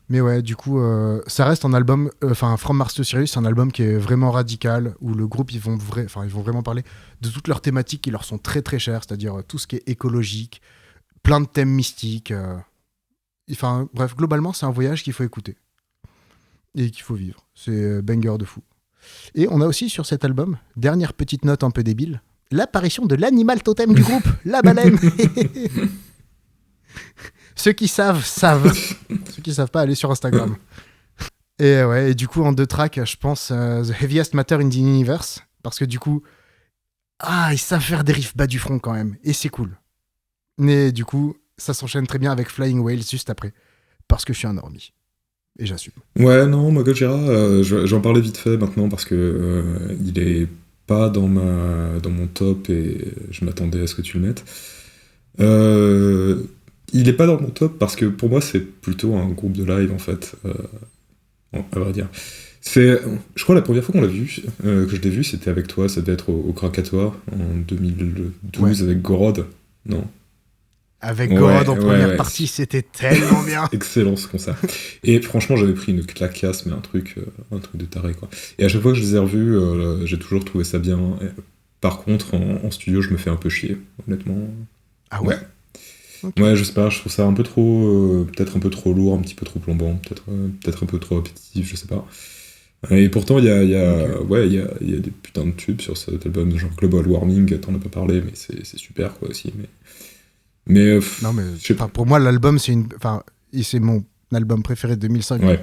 Mais ouais, du coup, ça reste un album... From Mars to Sirius, c'est un album qui est vraiment radical, où le groupe, ils vont vraiment parler de toutes leurs thématiques qui leur sont très très chères, c'est-à-dire tout ce qui est écologique, plein de thèmes mystiques. Bref, globalement, c'est un voyage qu'il faut écouter. Et qu'il faut vivre. C'est banger de fou. Et on a aussi sur cet album, dernière petite note un peu débile, l'apparition de l'animal totem du groupe, la baleine. Ceux qui savent, savent. Ceux qui savent pas, allez sur Instagram. Et du coup, en 2 tracks, je pense The Heaviest Matter in the Universe, parce que du coup, ils savent faire des riffs bas du front quand même, et c'est cool. Mais du coup, ça s'enchaîne très bien avec Flying Whales juste après, parce que je suis un normie. Et j'assume. Ouais, non, moi Gojira, j'en parlais vite fait maintenant, parce que il est pas dans mon top, et je m'attendais à ce que tu le mettes. Il est pas dans mon top parce que pour moi c'est plutôt un groupe de live en fait, à vrai dire. Je crois la première fois qu'on l'a vu, que je l'ai vu, c'était avec toi, ça devait être au Krakatoa en 2012 avec Gorod, non? Avec Gorod en première partie, c'était tellement bien. Excellent ce concert. Et franchement, j'avais pris une claquasse, mais un truc de taré quoi. Et à chaque fois que je les ai revus, j'ai toujours trouvé ça bien. Et, par contre, en studio, je me fais un peu chier, honnêtement. Ah ouais? Okay. Ouais, je sais pas, je trouve ça un peu trop, peut-être un peu trop lourd, un petit peu trop plombant, peut-être un peu trop répétitif, je sais pas. Et pourtant, il y a des putains de tubes sur cet album, genre Global Warming, t'en as pas parlé, mais c'est super quoi aussi. Mais non, mais pour moi, l'album, c'est mon album préféré de 2005. Ouais.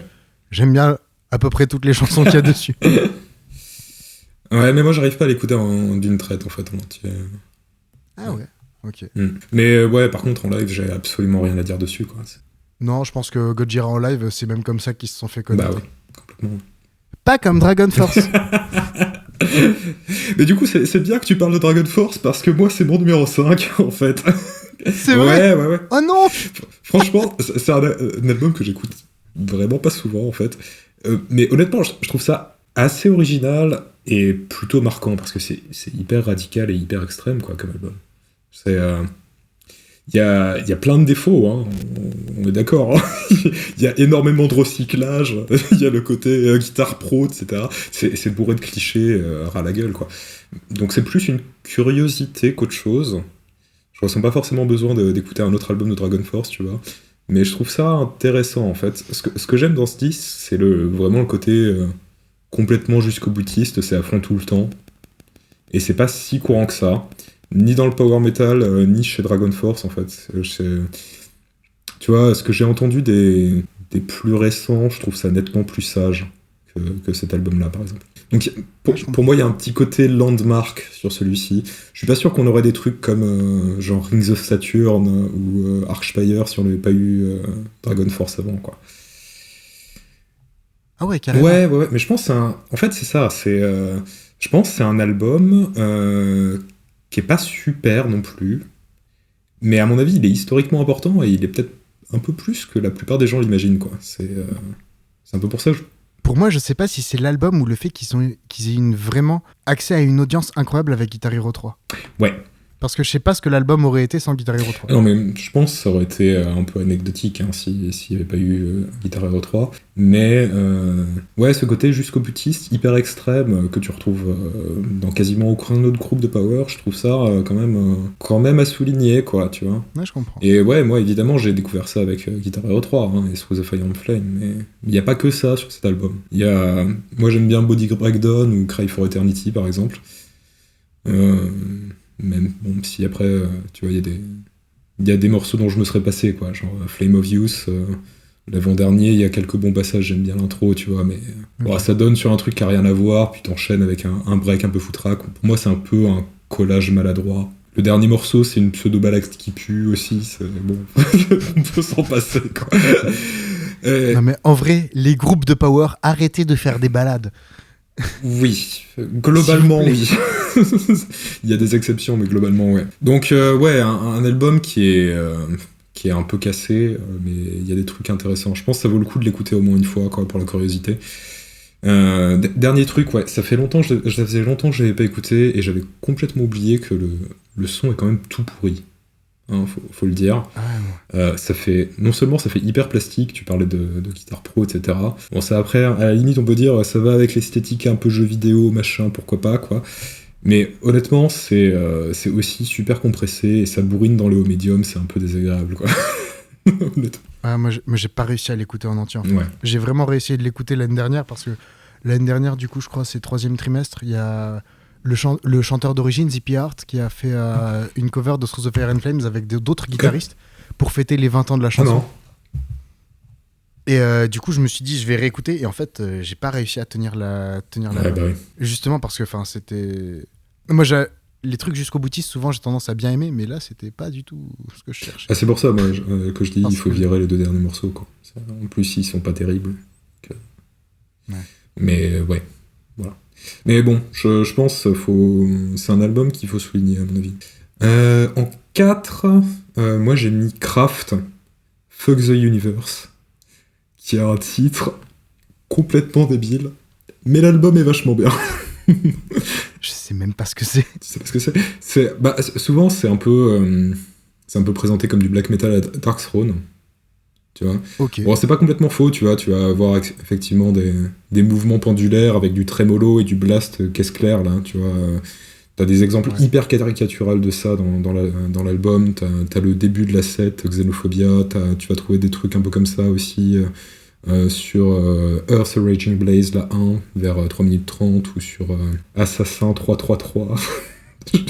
J'aime bien à peu près toutes les chansons qu'il y a dessus. Ouais, mais moi, j'arrive pas à l'écouter d'une traite en fait en entier. Ah ouais. Ok. Mais ouais, par contre, en live, j'ai absolument rien à dire dessus, quoi. Non, je pense que Gojira en live, c'est même comme ça qu'ils se sont fait connaître. Bah ouais, complètement. Pas comme Dragon Force. Mais du coup, c'est bien que tu parles de Dragon Force, parce que moi, c'est mon numéro 5, en fait. C'est vrai? Ouais. Oh non! Franchement, c'est un album que j'écoute vraiment pas souvent, en fait. Mais honnêtement, je trouve ça assez original et plutôt marquant, parce que c'est hyper radical et hyper extrême, quoi, comme album. Il y a plein de défauts, hein, on est d'accord. Hein. Il y a énormément de recyclage, il y a le côté guitare pro, etc. C'est bourré de clichés ras la gueule, quoi. Donc c'est plus une curiosité qu'autre chose. Je ressens pas forcément besoin d'écouter un autre album de Dragon Force, tu vois. Mais je trouve ça intéressant, en fait. Ce que j'aime dans ce disque, c'est vraiment le côté complètement jusqu'au boutiste, c'est à fond tout le temps. Et c'est pas si courant que ça. Ni dans le power metal, ni chez Dragon Force, en fait. Tu vois, ce que j'ai entendu des plus récents, je trouve ça nettement plus sage que cet album-là, par exemple. Donc pour moi, il y a un petit côté landmark sur celui-ci. Je suis pas sûr qu'on aurait des trucs comme genre Rings of Saturn ou Archspire si on n'avait pas eu Dragon Force avant, quoi. Ah ouais, carrément. Ouais, mais je pense que en fait, c'est ça. Je pense que c'est un album qui est pas super non plus. Mais à mon avis, il est historiquement important et il est peut-être un peu plus que la plupart des gens l'imaginent, quoi. C'est un peu pour ça que Pour moi, je sais pas si c'est l'album ou le fait qu'ils aient vraiment accès à une audience incroyable avec Guitar Hero 3. Ouais. Parce que je sais pas ce que l'album aurait été sans Guitar Hero 3. Non, mais je pense que ça aurait été un peu anecdotique s'il n'y avait pas eu Guitar Hero 3. Mais ouais, ce côté jusqu'au boutiste, hyper extrême, que tu retrouves dans quasiment aucun autre groupe de Power, je trouve ça quand même à souligner, quoi, tu vois. Ouais, je comprends. Et ouais, moi, évidemment, j'ai découvert ça avec Guitar Hero 3 et Through the Fire and Flame, mais il n'y a pas que ça sur cet album. Moi, j'aime bien Body Breakdown ou Cry for Eternity, par exemple. Même bon, si après, tu vois, il y a des morceaux dont je me serais passé, quoi, genre Flame of Youth, l'avant-dernier, il y a quelques bons passages, j'aime bien l'intro, tu vois, mais ça donne sur un truc qui a rien à voir, puis t'enchaînes avec un break un peu foutraque. Pour moi, c'est un peu un collage maladroit. Le dernier morceau, c'est une pseudo-ballade qui pue aussi, bon, on peut s'en passer, quoi. Non mais en vrai, les groupes de Power, arrêtez de faire des balades. Oui, globalement oui. Il y a des exceptions, mais globalement ouais. Donc ouais, un album qui est un peu cassé, mais il y a des trucs intéressants. Je pense que ça vaut le coup de l'écouter au moins une fois, quoi, pour la curiosité. Dernier truc, ouais, ça faisait longtemps que je l'avais pas écouté et j'avais complètement oublié que le son est quand même tout pourri. Hein, faut le dire. Non seulement ça fait hyper plastique, tu parlais de Guitar Pro, etc. Bon, ça après, à la limite, on peut dire ça va avec l'esthétique un peu jeu vidéo, machin, pourquoi pas, quoi. Mais honnêtement, c'est aussi super compressé et ça bourrine dans le haut médium, c'est un peu désagréable, quoi. Moi, j'ai pas réussi à l'écouter en entier. En fait. Ouais. J'ai vraiment réussi de l'écouter l'année dernière parce que l'année dernière, du coup, je crois, c'est 3e trimestre, il y a le chanteur d'origine, Zippy Hart, qui a fait une cover de Through the Fire and Flames avec d'autres guitaristes pour fêter les 20 ans de la chanson. Et du coup, je me suis dit, je vais réécouter. Et en fait, j'ai pas réussi à tenir la Bah oui. Justement parce que c'était... Moi, les trucs jusqu'au boutiste, souvent, j'ai tendance à bien aimer, mais là, c'était pas du tout ce que je cherchais. Ah, c'est pour ça, moi, que je dis, il faut virer les 2 derniers morceaux, quoi. En plus, ils sont pas terribles. Ouais. Mais ouais, voilà. Mais bon, je pense c'est un album qu'il faut souligner, à mon avis. En 4, moi j'ai mis Kraft, Fuck the Universe, qui a un titre complètement débile, mais l'album est vachement bien. Je sais même pas ce que c'est. Tu sais pas ce que c'est? Souvent, c'est un peu présenté comme du black metal à Dark Throne. Tu vois. Okay. Bon, c'est pas complètement faux, tu vois. Tu vas avoir effectivement des mouvements pendulaires avec du trémolo et du blast caisse claire, là, tu vois. T'as des exemples hyper caricaturales de ça dans l'album. T'as le début de la set, Xenophobia. Tu vas trouver des trucs un peu comme ça aussi sur Earth Raging Blaze, la 1, vers 3 minutes 30, ou sur Assassin 333.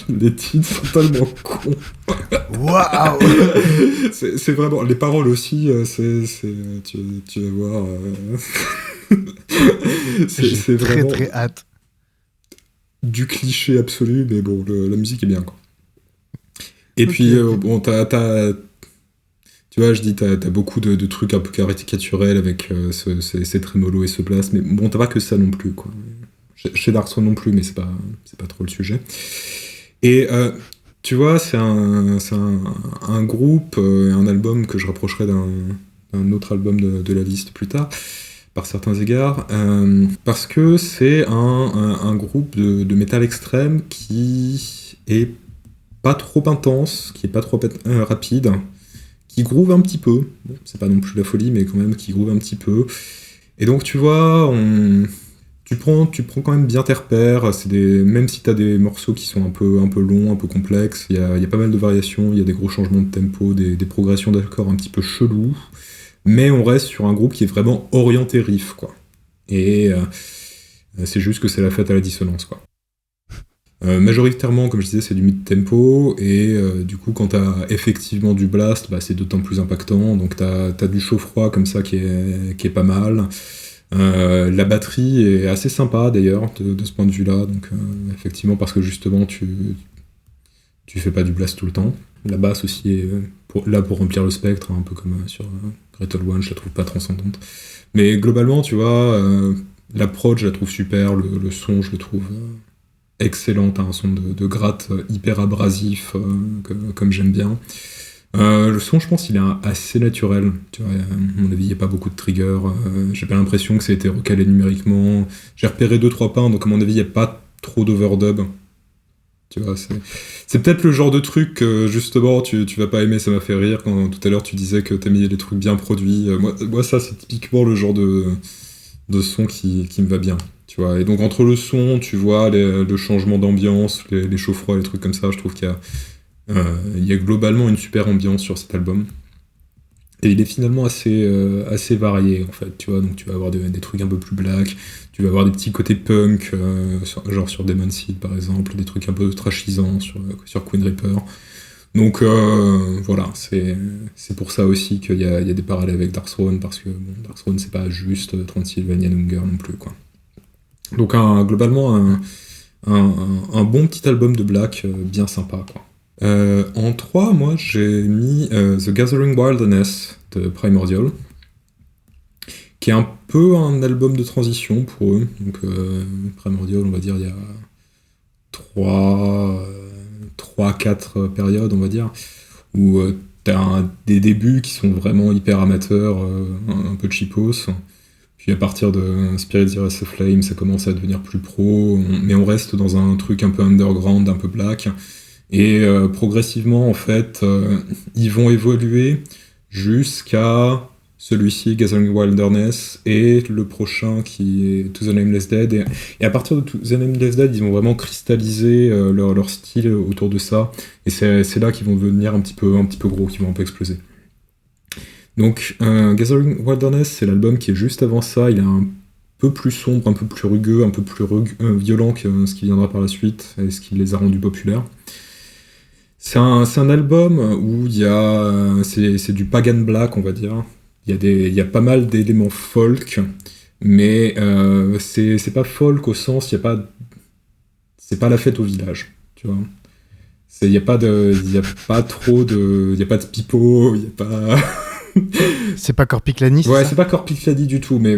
Les titres sont tellement cons. Waouh. C'est vraiment... Les paroles aussi, tu vas voir... J'ai vraiment très hâte. Du cliché absolu, mais bon, la musique est bien, quoi. Et puis, bon, tu vois, je dis, t'as beaucoup de trucs un peu caricaturels avec ces trémolos et ce blast, mais bon, t'as pas que ça non plus, quoi. Chez Dark Throne non plus, mais c'est pas trop le sujet. Et tu vois, c'est un groupe, un album que je rapprocherai d'un autre album de la liste plus tard, par certains égards, parce que c'est un groupe de métal extrême qui est pas trop intense, qui est pas trop rapide, qui groove un petit peu. Bon, c'est pas non plus la folie, mais quand même qui groove un petit peu. Et donc tu vois, tu prends quand même bien tes repères. Même si t'as des morceaux qui sont un peu longs, un peu complexes, il y a pas mal de variations, il y a des gros changements de tempo, des progressions d'accords un petit peu chelous, mais on reste sur un groupe qui est vraiment orienté riff, quoi. Et c'est juste que c'est la fête à la dissonance, quoi. Majoritairement, comme je disais, c'est du mid-tempo, et du coup, quand t'as effectivement du blast, c'est d'autant plus impactant, donc t'as du chaud-froid comme ça qui est pas mal. La batterie est assez sympa d'ailleurs de ce point de vue-là, donc effectivement parce que justement tu fais pas du blast tout le temps. La basse aussi est là pour remplir le spectre, un peu comme sur Gretel One, je la trouve pas transcendante. Mais globalement, tu vois, la prod, je la trouve super, le son, je le trouve excellent, t'as un son de gratte hyper abrasif, comme j'aime bien. Le son, je pense, il est assez naturel. Tu vois, à mon avis, il n'y a pas beaucoup de triggers. J'ai pas l'impression que ça a été recalé numériquement. J'ai repéré 2-3 pains, donc à mon avis, il n'y a pas trop d'overdub. Tu vois, c'est peut-être le genre de truc que justement tu vas pas aimer, ça m'a fait rire quand tout à l'heure tu disais que t'aimais les trucs bien produits. Moi ça, c'est typiquement le genre de son qui me va bien. Tu vois. Et donc entre le son, tu vois, le changement d'ambiance, les chaud-froid, les trucs comme ça, je trouve il y a globalement une super ambiance sur cet album. Et il est finalement assez varié, en fait, tu vois, donc tu vas avoir des trucs un peu plus black, tu vas avoir des petits côtés punk, genre sur Demon Seed, par exemple, des trucs un peu trashisants sur Queen Reaper. Donc voilà, c'est pour ça aussi qu'il y a des parallèles avec Darkthrone, parce que bon, Darkthrone, c'est pas juste Transylvanian Hunger non plus, quoi. Donc globalement, un bon petit album de black, bien sympa, quoi. En 3, moi, j'ai mis The Gathering Wilderness de Primordial, qui est un peu un album de transition pour eux. Donc, Primordial, on va dire, il y a 3-4 périodes, on va dire, où t'as des débuts qui sont vraiment hyper amateurs, un peu cheapos. Puis à partir de Spirit Zero Flame, ça commence à devenir plus pro, mais on reste dans un truc un peu underground, un peu black. Et progressivement, en fait, ils vont évoluer jusqu'à celui-ci, Gathering Wilderness, et le prochain qui est To the Nameless Dead. Et à partir de To the Nameless Dead, ils vont vraiment cristalliser leur style autour de ça. Et c'est là qu'ils vont devenir un petit peu gros, qu'ils vont un peu exploser. Donc, Gathering Wilderness, c'est l'album qui est juste avant ça. Il est un peu plus sombre, un peu plus rugueux, un peu plus violent que ce qui viendra par la suite, et ce qui les a rendus populaires. C'est un album où c'est du pagan black, on va dire. Il y a pas mal d'éléments folk, mais c'est pas folk au sens, c'est pas la fête au village, tu vois. Il y a pas trop de, il y a pas de pipeau, il y a pas. C'est pas Corpiclani, c'est Ouais, ça? c'est pas Corpicladi du tout, mais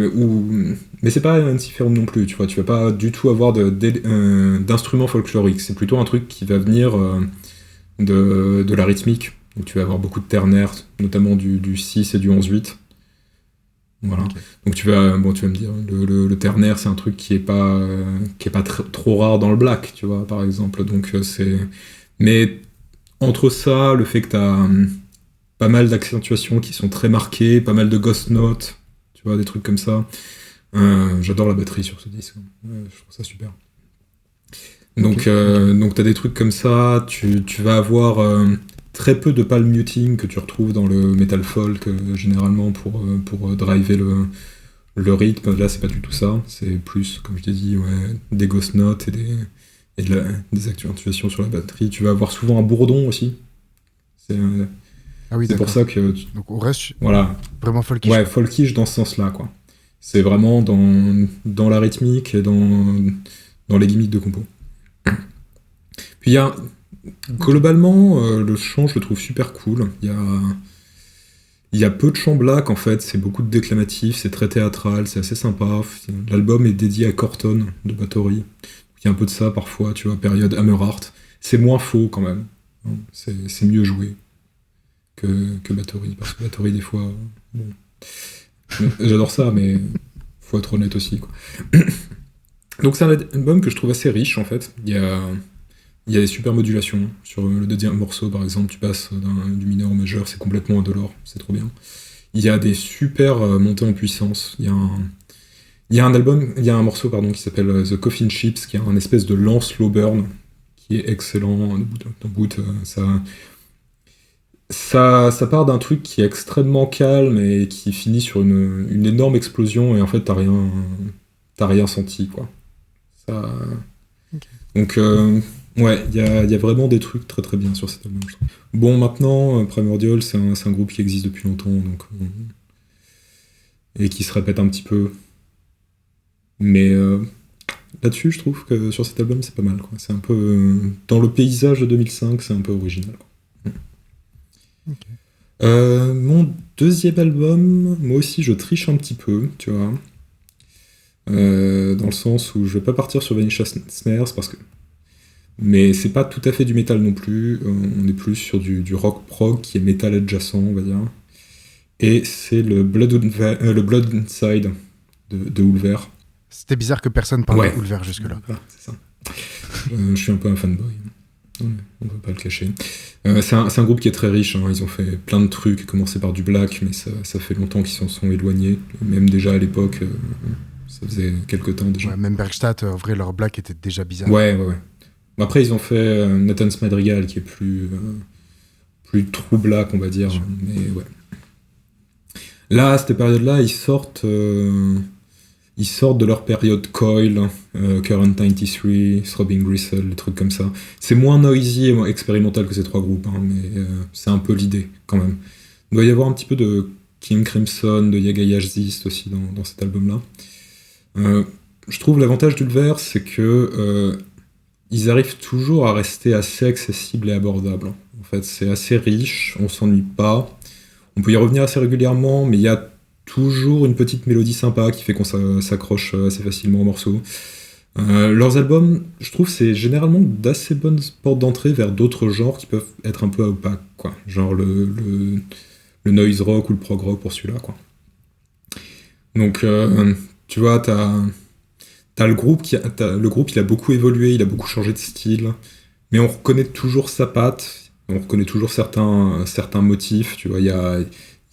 c'est pas Antiferum non plus, tu vois. Tu vas pas du tout avoir d'instruments folkloriques. C'est plutôt un truc qui va venir de la rythmique, où tu vas avoir beaucoup de ternaires, notamment du 6 et du 11-8. Voilà. Okay. Donc tu vas me dire, le ternaire, c'est un truc qui est pas trop rare dans le black, tu vois, par exemple. Donc mais entre ça, le fait que t'as pas mal d'accentuations qui sont très marquées, pas mal de ghost notes, tu vois, des trucs comme ça. J'adore la batterie sur ce disque. Je trouve ça super. Donc, donc t'as des trucs comme ça, tu vas avoir très peu de palm muting que tu retrouves dans le metal folk généralement pour driver le rythme. Là, c'est pas du tout ça. C'est plus, comme je t'ai dit, ouais, des ghost notes et des accentuations sur la batterie. Tu vas avoir souvent un bourdon aussi. Ah oui, c'est pour ça que... Donc on reste voilà. Vraiment folkish. Ouais, folkish dans ce sens-là, quoi. C'est vraiment dans la rythmique et dans les gimmicks de compo. Puis il y a... Globalement, le chant, je le trouve super cool. Il y a peu de chant black, en fait. C'est beaucoup de déclamatif, c'est très théâtral, c'est assez sympa. L'album est dédié à Corton, de Bathory. Il y a un peu de ça, parfois, tu vois, période Hammerheart. C'est moins faux, quand même. C'est mieux joué que Bathory, parce que Bathory, des fois... Bon. J'adore ça, mais faut être honnête aussi, quoi. Donc c'est un album que je trouve assez riche, en fait. Il y a des super modulations. Sur le deuxième morceau, par exemple, tu passes du mineur au majeur, c'est complètement indolore, c'est trop bien. Il y a des super montées en puissance. Il y a un morceau pardon, qui s'appelle The Coffin Ships, qui est un espèce de lent slow burn, qui est excellent. De bout, ça part d'un truc qui est extrêmement calme et qui finit sur une énorme explosion, et en fait, t'as rien senti, quoi. Ça... Okay. Donc, ouais, il y a vraiment des trucs très très bien sur cet album, je trouve. Bon, maintenant, Primordial, c'est un groupe qui existe depuis longtemps, donc, et qui se répète un petit peu. Mais là-dessus, je trouve que sur cet album, c'est pas mal, quoi. C'est un peu... dans le paysage de 2005, c'est un peu original, quoi. Ok. Mon deuxième album, moi aussi, je triche un petit peu, tu vois. Dans le sens où je vais pas partir sur Vanilla Snares, parce que... Mais c'est pas tout à fait du métal non plus, on est plus sur du rock prog qui est métal adjacent, on va dire. Et c'est le Blood Inside de Ulver. C'était bizarre que personne parle Ouais. de Ulver jusque-là. Voilà, c'est ça. Je suis un peu un fanboy. Ouais, on ne peut pas le cacher. C'est un groupe qui est très riche, hein. Ils ont fait plein de trucs, commencé par du black, mais ça fait longtemps qu'ils s'en sont éloignés. Même déjà à l'époque, ça faisait quelques temps déjà. Ouais, même Bergstadt, en vrai, leur black était déjà bizarre. Ouais. Bon, après, ils ont fait Nathan's Madrigal, qui est plus true black, on va dire. Mais ouais. Là, à cette période-là, ils sortent de leur période Coil, Current 93, Throbbing Gristle, des trucs comme ça. C'est moins noisy et moins expérimental que ces trois groupes, hein, mais c'est un peu l'idée, quand même. Il doit y avoir un petit peu de King Crimson, de Yaga Yazist aussi dans cet album-là. Je trouve l'avantage d'Ulver, c'est que ils arrivent toujours à rester assez accessibles et abordables. En fait, c'est assez riche, on s'ennuie pas. On peut y revenir assez régulièrement, mais il y a toujours une petite mélodie sympa qui fait qu'on s'accroche assez facilement aux morceaux. Leurs albums, je trouve, c'est généralement d'assez bonnes portes d'entrée vers d'autres genres qui peuvent être un peu opaques, quoi. Genre le noise rock ou le prog rock pour celui-là, quoi. Donc, tu vois, t'as le groupe le groupe, il a beaucoup évolué, il a beaucoup changé de style, mais on reconnaît toujours sa patte, on reconnaît toujours certains motifs, tu vois, il y a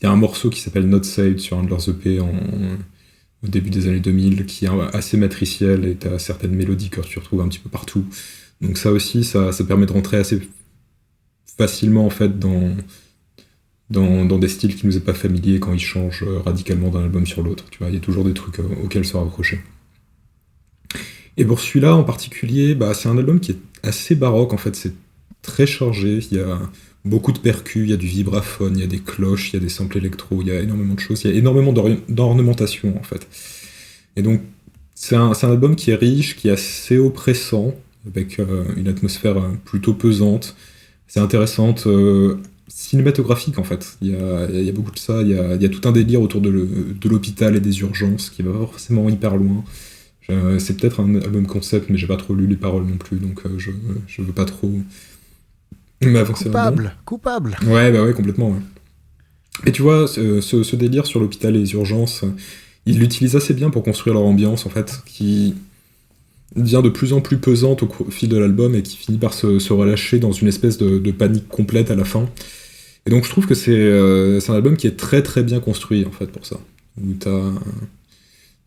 un morceau qui s'appelle Not Saved sur un de leurs EP au début des années 2000, qui est assez matriciel, et t'as certaines mélodies que tu retrouves un petit peu partout. Donc ça aussi, ça permet de rentrer assez facilement, en fait, dans des styles qui nous est pas familiers quand ils changent radicalement d'un album sur l'autre. Tu vois, il y a toujours des trucs auxquels se raccrocher. Et pour celui-là en particulier, c'est un album qui est assez baroque, en fait, c'est très chargé, il y a beaucoup de percus, il y a du vibraphone, il y a des cloches, il y a des samples électro, il y a énormément de choses, il y a énormément d'ornementation, en fait. Et donc, c'est un album qui est riche, qui est assez oppressant, avec une atmosphère plutôt pesante, c'est intéressante, cinématographique, en fait. Il y a beaucoup de ça, il y a tout un délire autour de l'hôpital et des urgences, qui va forcément hyper loin. C'est peut-être un album concept, mais j'ai pas trop lu les paroles non plus, donc je veux pas trop m'avancer là-dedans. Coupable. Ouais, complètement, ouais. Et tu vois, ce délire sur l'hôpital et les urgences, ils l'utilisent assez bien pour construire leur ambiance, en fait, qui devient de plus en plus pesante au fil de l'album et qui finit par se relâcher dans une espèce de panique complète à la fin. Et donc je trouve que c'est un album qui est très très bien construit, en fait, pour ça. Où t'as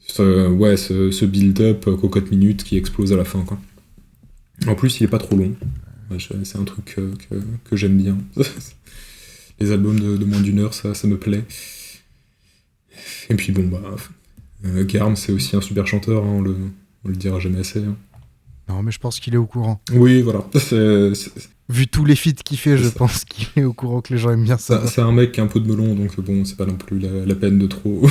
ce build-up cocotte minute qui explose à la fin, quoi. En plus, il est pas trop long. Ouais, c'est un truc que j'aime bien. Les albums de moins d'une heure, ça me plaît. Et puis bon, Garm, c'est aussi un super chanteur, hein, on le dira jamais assez. Hein. Non, mais je pense qu'il est au courant. Oui, voilà. Vu tous les feats qu'il fait, je pense qu'il est au courant que les gens aiment bien ça. C'est un mec qui a un peu de melon, donc bon, c'est pas non plus la peine de trop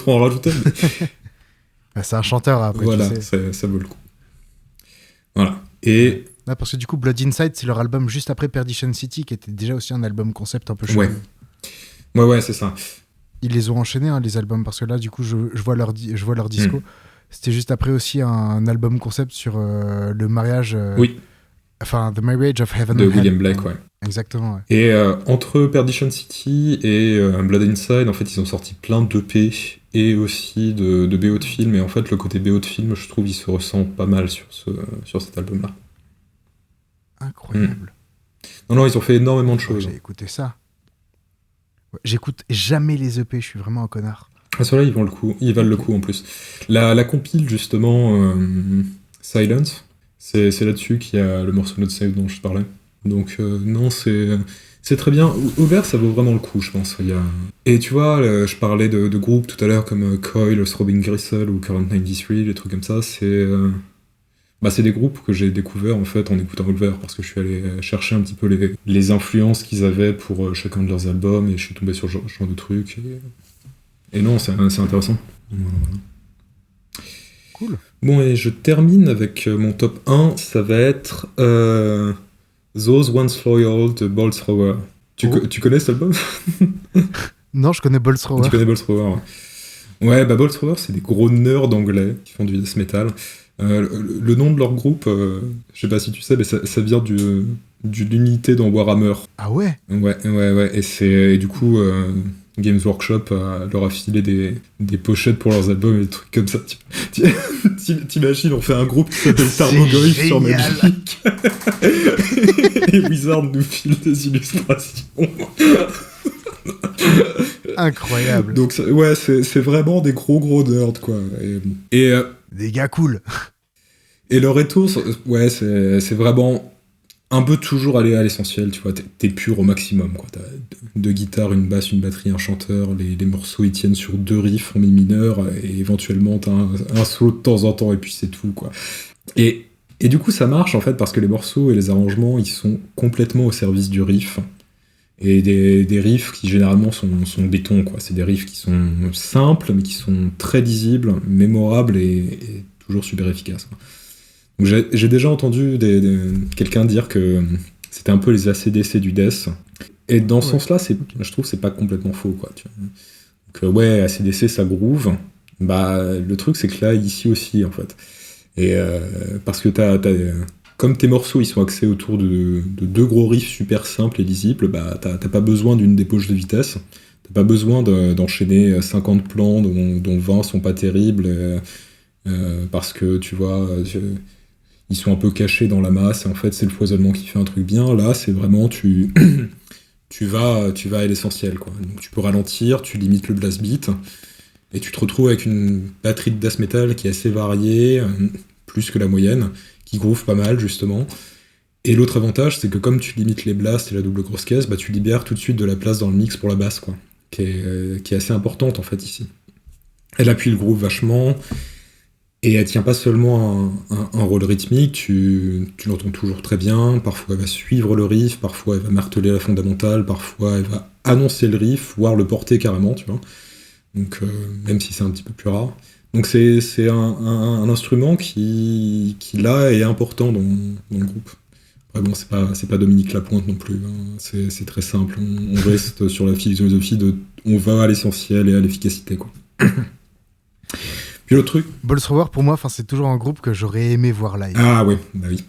en rajouter. Mais... c'est un chanteur, après, voilà, tu sais. Ça vaut le coup. Voilà. Et... Ouais, parce que du coup, Blood Inside, c'est leur album juste après Perdition City, qui était déjà aussi un album concept un peu chelou. Ouais, c'est ça. Ils les ont enchaînés, hein, les albums, parce que là, du coup, je vois leur disco. C'était juste après aussi un album concept sur le mariage... oui. Enfin, The Marriage of Heaven de and Hell. William Blake, ouais. Exactement, ouais. Et entre Perdition City et Blood Inside, en fait, ils ont sorti plein d'EP et aussi de BO de film. Et en fait, le côté BO de film, je trouve, il se ressent pas mal sur cet album-là. Incroyable. Non, ils ont fait énormément de choses. J'ai écouté ça. Ouais, j'écoute jamais les EP, je suis vraiment un connard. Ah, ceux-là, ils valent le coup en plus. La compile, justement, Silence, c'est là-dessus qu'il y a le morceau Not Saved dont je parlais. Donc, non, c'est très bien. Ouvert, ça vaut vraiment le coup, je pense. Et tu vois, je parlais de groupes tout à l'heure comme Coil, Throbbing Gristle ou Current 93, des trucs comme ça. C'est des groupes que j'ai découverts en fait en écoutant Ouvert parce que je suis allé chercher un petit peu les influences qu'ils avaient pour chacun de leurs albums et je suis tombé sur ce genre de trucs. Et non, c'est intéressant. Voilà. Cool. Bon, et je termine avec mon top 1, ça va être Those Once Loyal de Bolt Thrower. Tu connais cet album? Non, je connais Bolt Thrower. Tu connais Bolt Thrower, ouais, bah Bolt Thrower, c'est des gros nerds anglais qui font du death metal. Le nom de leur groupe, je sais pas si tu sais, mais ça vient de l'unité dans Warhammer. Ah ouais? Ouais. Et du coup, Games Workshop leur a filé des pochettes pour leurs albums et des trucs comme ça. T'imagines, on fait un groupe qui s'appelle Tarmogoyf sur Magic. Et Wizard nous file des illustrations. Incroyable. Donc ouais, c'est vraiment des gros nerds, quoi. Et des gars cool. Et le retour, ouais, c'est vraiment un peu toujours aller à l'essentiel, tu vois. T'es pur au maximum, quoi. T'as deux guitares, une basse, une batterie, un chanteur. Les morceaux, ils tiennent sur 2 riffs en mi mineur, et éventuellement t'as un solo de temps en temps, et puis c'est tout, quoi. Et du coup, ça marche, en fait, parce que les morceaux et les arrangements, ils sont complètement au service du riff. Et des riffs qui généralement sont béton, quoi. C'est des riffs qui sont simples, mais qui sont très lisibles, mémorables et toujours super efficaces, quoi. Donc j'ai déjà entendu quelqu'un dire que c'était un peu les AC/DC du death. Et dans ce sens-là, je trouve que c'est pas complètement faux, quoi. Tu vois. Donc ouais, AC/DC, ça groove. Bah, le truc, c'est que là, ici aussi, en fait. Et parce que comme tes morceaux ils sont axés autour de 2 gros riffs super simples et lisibles, bah t'as pas besoin d'une débauche de vitesse, t'as pas besoin d'enchaîner 50 plans dont 20 sont pas terribles, parce que tu vois, ils sont un peu cachés dans la masse, et en fait c'est le foisonnement qui fait un truc bien. Là c'est vraiment tu vas à l'essentiel, quoi. Donc tu peux ralentir, tu limites le blast beat, et tu te retrouves avec une batterie de death metal qui est assez variée, plus que la moyenne, qui groove pas mal, justement. Et l'autre avantage, c'est que comme tu limites les blasts et la double grosse caisse, bah tu libères tout de suite de la place dans le mix pour la basse, quoi, qui est assez importante, en fait, ici. Elle appuie le groove vachement, et elle tient pas seulement un rôle rythmique, tu l'entends toujours très bien, parfois elle va suivre le riff, parfois elle va marteler la fondamentale, parfois elle va annoncer le riff, voire le porter carrément, tu vois. Donc, même si c'est un petit peu plus rare. Donc c'est un instrument qui là est important dans le groupe. Après bon, c'est pas Dominique Lapointe non plus, hein. C'est très simple, on reste sur la philosophie de on va à l'essentiel et à l'efficacité, quoi. Puis l'autre truc... Bolt Thrower, pour moi, c'est toujours un groupe que j'aurais aimé voir live. Ah ouais, bah oui.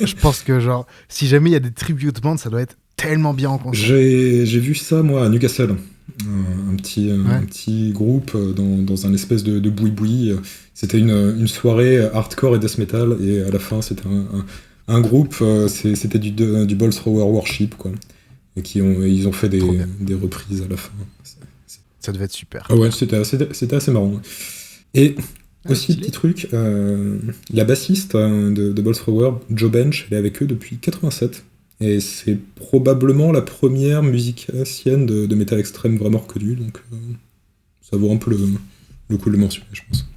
Je pense que genre, si jamais il y a des tribute bands, ça doit être tellement bien en concert. J'ai vu ça, moi, à Newcastle. Un petit groupe dans un espèce de boui-boui. C'était une soirée hardcore et death metal, et à la fin c'était un groupe, c'était du Bolt Thrower Worship, quoi. Et ils ont fait des reprises à la fin. Ça devait être super. Ah ouais, c'était assez marrant. Ouais. Et aussi, petit truc, la bassiste de Bolt Thrower, Jo Bench, elle est avec eux depuis 87. Et c'est probablement la première musicienne de métal extrême vraiment reconnue, donc ça vaut un peu le coup de le mentionner, je pense.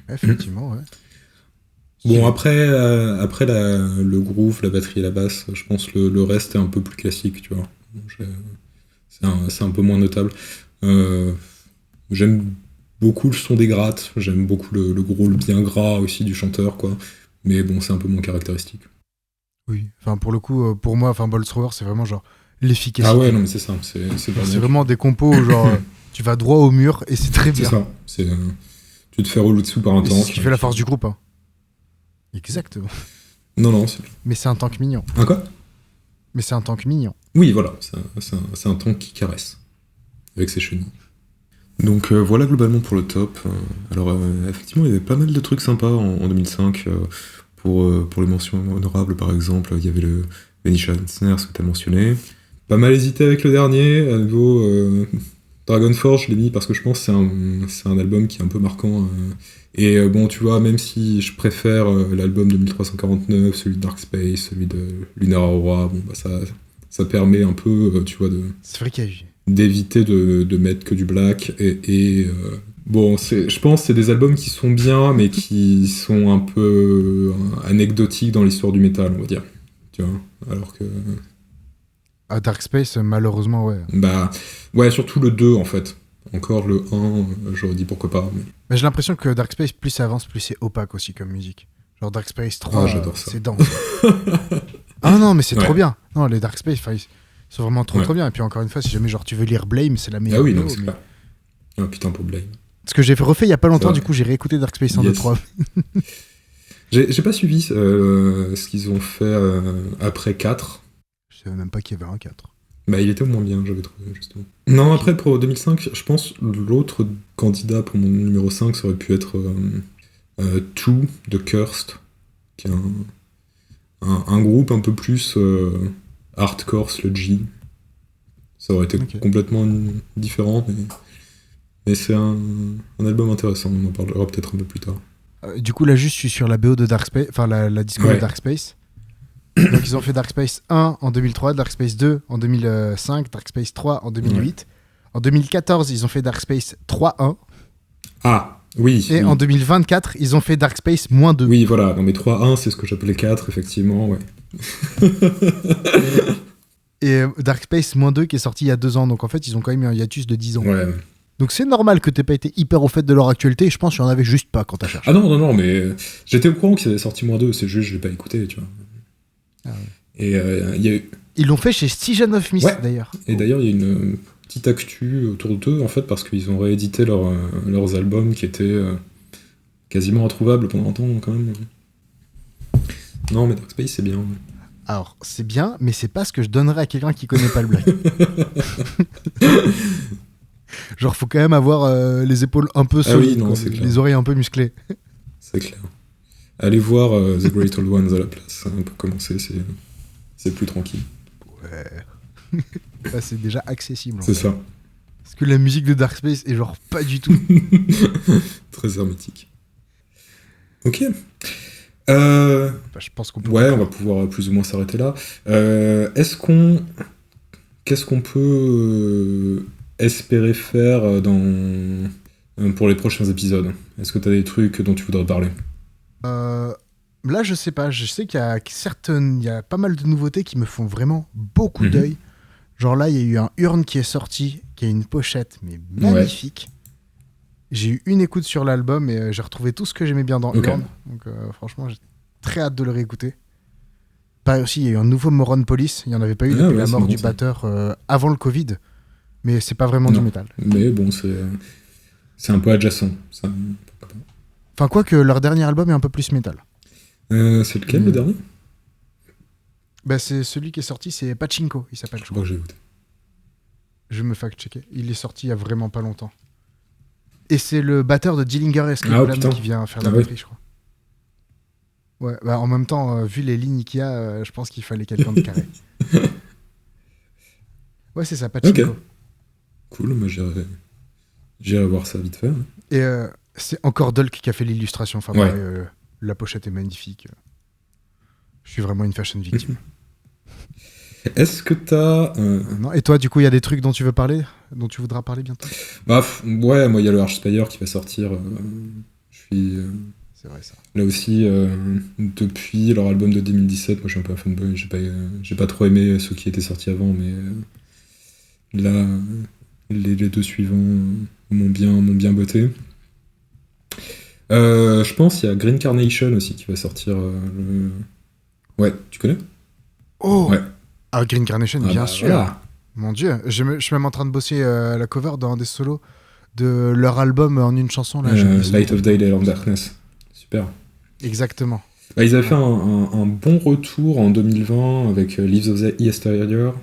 Effectivement, ouais. Bon, après le groove, la batterie et la basse, je pense que le reste est un peu plus classique, tu vois. C'est un peu moins notable. J'aime beaucoup le son des grattes, j'aime beaucoup le growl bien gras aussi du chanteur, quoi. Mais bon, c'est un peu moins caractéristique. Oui, pour le coup, pour moi, Bolt Thrower, c'est vraiment genre l'efficacité. Ah ouais, non mais c'est ça, c'est vraiment des compos où genre tu vas droit au mur et c'est très bien. C'est ça, tu te fais rouler dessous par un tank. C'est ce qui fait la force du groupe, hein. Exactement. Non, c'est... Mais c'est un tank mignon. Un quoi? Mais c'est un tank mignon. Oui, voilà, c'est un tank qui caresse, avec ses chenilles. Donc voilà globalement pour le top. Alors effectivement, il y avait pas mal de trucs sympas en 2005. Pour les mentions honorables, par exemple, il y avait le Venetia Snare, ce que tu as mentionné. Pas mal hésité avec le dernier, à nouveau Dragon Forge, je l'ai mis parce que je pense que c'est un album qui est un peu marquant. Et bon, tu vois, même si je préfère l'album de 1349, celui de Dark Space, celui de Lunar Aurora, bon, bah, ça permet un peu, tu vois, c'est vrai qu'il y a eu... d'éviter de mettre que du black. Bon, je pense que c'est des albums qui sont bien, mais qui sont un peu anecdotiques dans l'histoire du métal, on va dire. Tu vois, alors que... À Dark Space, malheureusement, ouais. Bah, ouais, surtout le 2, en fait. Encore le 1, j'aurais dit pourquoi pas. Mais... Mais j'ai l'impression que Dark Space, plus ça avance, plus c'est opaque aussi comme musique. Genre Dark Space 3, j'adore ça. c'est dense. Ah non, mais c'est Ouais. trop bien. Non, les Dark Space, ils sont vraiment trop Ouais. trop bien. Et puis encore une fois, si jamais genre tu veux lire Blame, c'est la meilleure. Ah oui, BO, non, c'est mais- clair. Ah putain, pour Blame. Ce que j'ai refait il y a pas longtemps, Ça du va. coup j'ai réécouté Dark Space 1, 2, Yes. 3. J'ai pas suivi ce qu'ils ont fait après 4. Je savais même pas qu'il y avait un 4. Bah, il était au moins bien, j'avais trouvé, justement. Non, après, pour 2005, je pense l'autre candidat pour mon numéro 5, ça aurait pu être Two de Cursed, qui est un groupe un peu plus hardcore, sludgy. Ça aurait été Ok. complètement différent, mais c'est un album intéressant, on en parlera peut-être un peu plus tard. Du coup, là, juste, je suis sur la BO de Dark Space, enfin la disco de Ouais. Dark Space. Donc, ils ont fait Dark Space 1 en 2003, Dark Space 2 en 2005, Dark Space 3 en 2008. En 2014, ils ont fait Dark Space 3.1. Ah, oui. Et oui. en 2024, ils ont fait Dark Space -2. Oui, voilà, dans mes 3-1, c'est ce que j'appelais 4, effectivement, ouais. Et Dark Space -2 qui est sorti il y a 2 ans. Donc, en fait, ils ont quand même eu un hiatus de 10 ans. Ouais. Donc, c'est normal que t'aies pas été hyper au fait de leur actualité. Je pense qu'il y en avait juste pas quand t'as cherché. Ah non, mais j'étais au courant qu'ils avaient sorti -2, c'est juste je l'ai pas écouté, tu vois. Ah ouais. Et il y a eu... Ils l'ont fait chez Stygian of Myth, Ouais. d'ailleurs. Et d'ailleurs, il y a une petite actu autour d'eux, en fait, parce qu'ils ont réédité leurs albums qui étaient quasiment introuvables pendant un temps, quand même. Non, mais Dark Space, c'est bien. Alors, c'est bien, mais c'est pas ce que je donnerais à quelqu'un qui connaît pas le black. Genre, faut quand même avoir les épaules un peu Ah solides, oui, non, quoi, c'est clair. les oreilles un peu musclées. C'est clair. Allez voir The Great Old Ones à la place, hein, pour commencer, c'est plus tranquille. Ouais. Là, c'est déjà accessible. en C'est fait. ça. Parce que la musique de Dark Space est genre pas du tout. Très hermétique. Ok. Enfin, je pense qu'on peut. Ouais, on va pouvoir plus ou moins s'arrêter là. Qu'est-ce qu'on peut espérer faire pour les prochains épisodes? Est-ce que tu as des trucs dont tu voudrais parler? Là, je sais pas. Je sais qu'il y a pas mal de nouveautés qui me font vraiment beaucoup Mhm. d'œil. Genre là, il y a eu un Urne qui est sorti, qui a une pochette, mais magnifique. J'ai eu une écoute sur l'album et j'ai retrouvé tout ce que j'aimais bien dans Ok. Urne. Donc franchement, j'ai très hâte de le réécouter. Pareil aussi, il y a eu un nouveau Moron Police. Il n'y en avait pas eu Ah depuis ouais, la c'est mort bon, du ça. batteur avant le Covid. Mais c'est pas vraiment du Non. métal. Mais bon, c'est un peu adjacent. Ça, pourquoi pas. Enfin, quoique leur dernier album est un peu plus métal. C'est lequel, le dernier? Bah, c'est celui qui est sorti, c'est Pachinko, il s'appelle, je Je crois crois. que j'ai écouté. Je vais me fact-checker. Il est sorti il y a vraiment pas longtemps. Et c'est le batteur de Dillinger Escape Ah, Plan putain. qui vient faire la Ah ouais. batterie, je crois. Ouais, bah en même temps, vu les lignes qu'il y a, je pense qu'il fallait quelqu'un de carré. Ouais, c'est ça, Pachinko. Ok. Cool, moi j'irai voir ça vite fait. Hein. Et c'est encore Dulk qui a fait l'illustration. Enfin, Ouais. pareil, la pochette est magnifique. Je suis vraiment une fashion victime. Est-ce que t'as... Non. Et toi, du coup, il y a des trucs dont tu veux parler, dont tu voudras parler bientôt? ouais, moi il y a le Archspire qui va sortir. Je suis... C'est vrai, ça. Là aussi, depuis leur album de 2017, moi je suis un peu un fanboy, j'ai pas trop aimé ceux qui étaient sortis avant, mais là, les deux suivants m'ont bien botté. Je pense qu'il y a Green Carnation aussi qui va sortir. Ouais, tu connais? Oh Ouais. Ah, Green Carnation, Ah bien bah, sûr. voilà. Mon dieu, je suis même en train de bosser la cover d'un des solos de leur album en une chanson. Là, j'ai oublié son Light nom. of Day, Light of Darkness. Super. Exactement. Bah, ils avaient fait un bon retour en 2020 avec Leaves of the Yesteryear,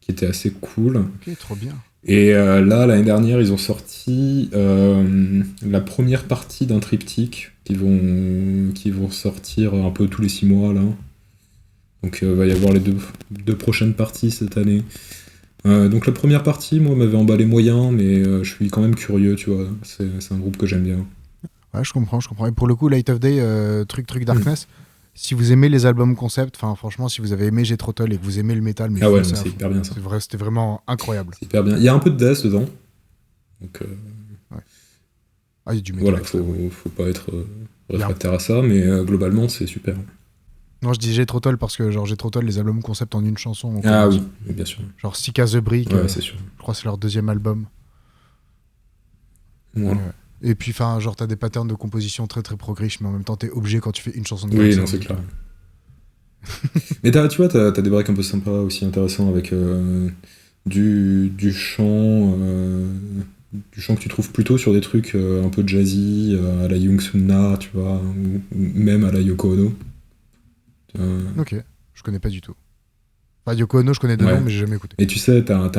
qui était assez cool. Ok, trop bien. Et là, l'année dernière, ils ont sorti la première partie d'un triptyque qui vont sortir un peu tous les 6 mois, là. Donc, il va y avoir les deux prochaines parties cette année. Donc, la première partie, moi, m'avait emballé moyen, mais je suis quand même curieux, tu vois. C'est un groupe que j'aime bien. Ouais, je comprends. Et pour le coup, Light of Day, truc Darkness, si vous aimez les albums concept, enfin franchement, si vous avez aimé Jethro Tull et que vous aimez le métal, mais Ah ouais, foncez non, à c'est fond. hyper bien, ça. C'était vraiment incroyable. C'est hyper bien. Il y a un peu de death dedans. Donc, Ah, il y a du métal. voilà, extrême. faut pas être réfractaire à ça, mais globalement, c'est super. Non, je dis Jethro Tull parce que genre Jethro Tull, les albums concept en une chanson. on Ah commence. oui, bien sûr. Genre Sick as the Brick, Ouais, c'est sûr. je crois que c'est leur deuxième album. Voilà. Ouais. Et puis, enfin, genre, t'as des patterns de composition très très progressifs, mais en même temps, t'es obligé quand tu fais une chanson de Oui, Guns non, N' c'est Roses. clair. Mais tu vois, t'as des breaks un peu sympas aussi intéressants avec du chant, du chant que tu trouves plutôt sur des trucs un peu jazzy, à la Young Sunna, tu vois, ou même à la Yoko Ono. Ok, je connais pas du tout. Enfin, Yoko Ono, je connais deux noms, Ouais. mais j'ai jamais écouté. Et tu sais, t'as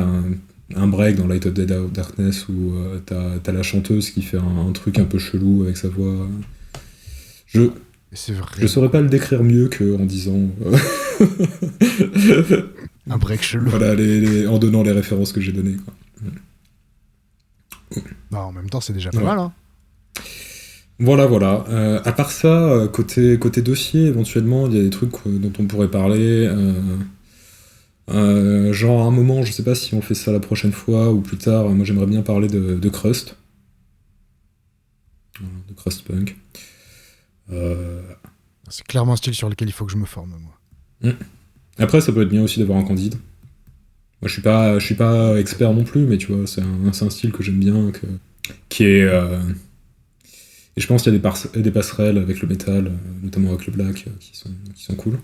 un break dans Light of the Darkness où t'as la chanteuse qui fait un truc un peu chelou avec sa voix. Je, Et c'est je vraiment saurais pas cool. le décrire mieux qu'en disant. Un break chelou. Voilà, en donnant les références que j'ai données, quoi. Bah, en même temps, c'est déjà pas Ouais. mal, hein. Voilà, voilà. À part ça, côté dossier, éventuellement, il y a des trucs dont on pourrait parler. Genre, à un moment, je sais pas si on fait ça la prochaine fois ou plus tard, moi j'aimerais bien parler de Crust. De Crust Punk. Euh, C'est clairement un style sur lequel il faut que je me forme, moi. Après, ça peut être bien aussi d'avoir un candide. Moi, je suis pas expert non plus, mais tu vois, c'est un style que j'aime bien, qui est. Et je pense qu'il y a des passerelles avec le métal, notamment avec le black, qui sont cool.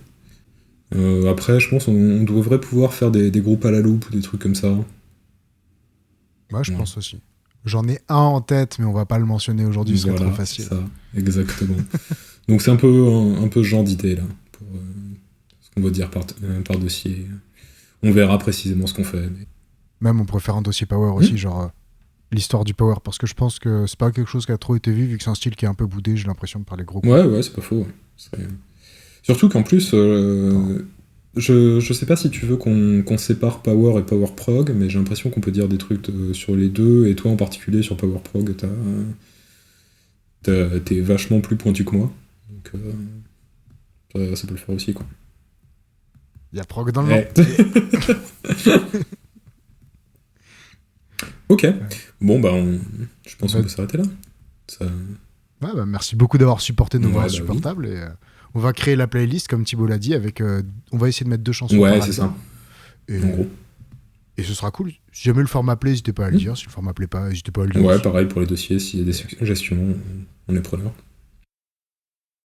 Après, je pense on devrait pouvoir faire des groupes à la loupe ou des trucs comme ça. Ouais, je Voilà, pense aussi. J'en ai un en tête, mais on va pas le mentionner aujourd'hui, ce serait trop voilà, facile. c'est ça, exactement. Donc c'est un peu ce genre d'idée là, pour ce qu'on va dire par dossier. On verra précisément ce qu'on fait. Même, on pourrait faire un dossier power Hmm. aussi, genre l'histoire du power, parce que je pense que c'est pas quelque chose qui a trop été vu que c'est un style qui est un peu boudé, j'ai l'impression, par les gros groupes. Ouais, c'est pas faux. Ouais. Surtout qu'en plus, Enfin, je sais pas si tu veux qu'on sépare Power et Power Prog, mais j'ai l'impression qu'on peut dire des trucs sur les deux, et toi en particulier sur Power Prog, t'es vachement plus pointu que moi. Donc ça peut le faire aussi, quoi. il y a prog dans le nom. Ouais. Ok, Ouais. bon bah je pense qu'on Bah, peut s'arrêter là. Ça... ouais, bah, merci beaucoup d'avoir supporté nos voix Ouais, bah oui. insupportables. Et, on va créer la playlist, comme Thibaut l'a dit, avec. On va essayer de mettre 2 chansons Ouais, par c'est ça, album. Et, en gros. et ce sera cool. Si jamais le format plaît, n'hésitez pas à le Hmm. dire. Si le format plaît pas, n'hésitez pas à le dire Ouais, aussi. pareil pour les dossiers, s'il y a des suggestions, on est preneur.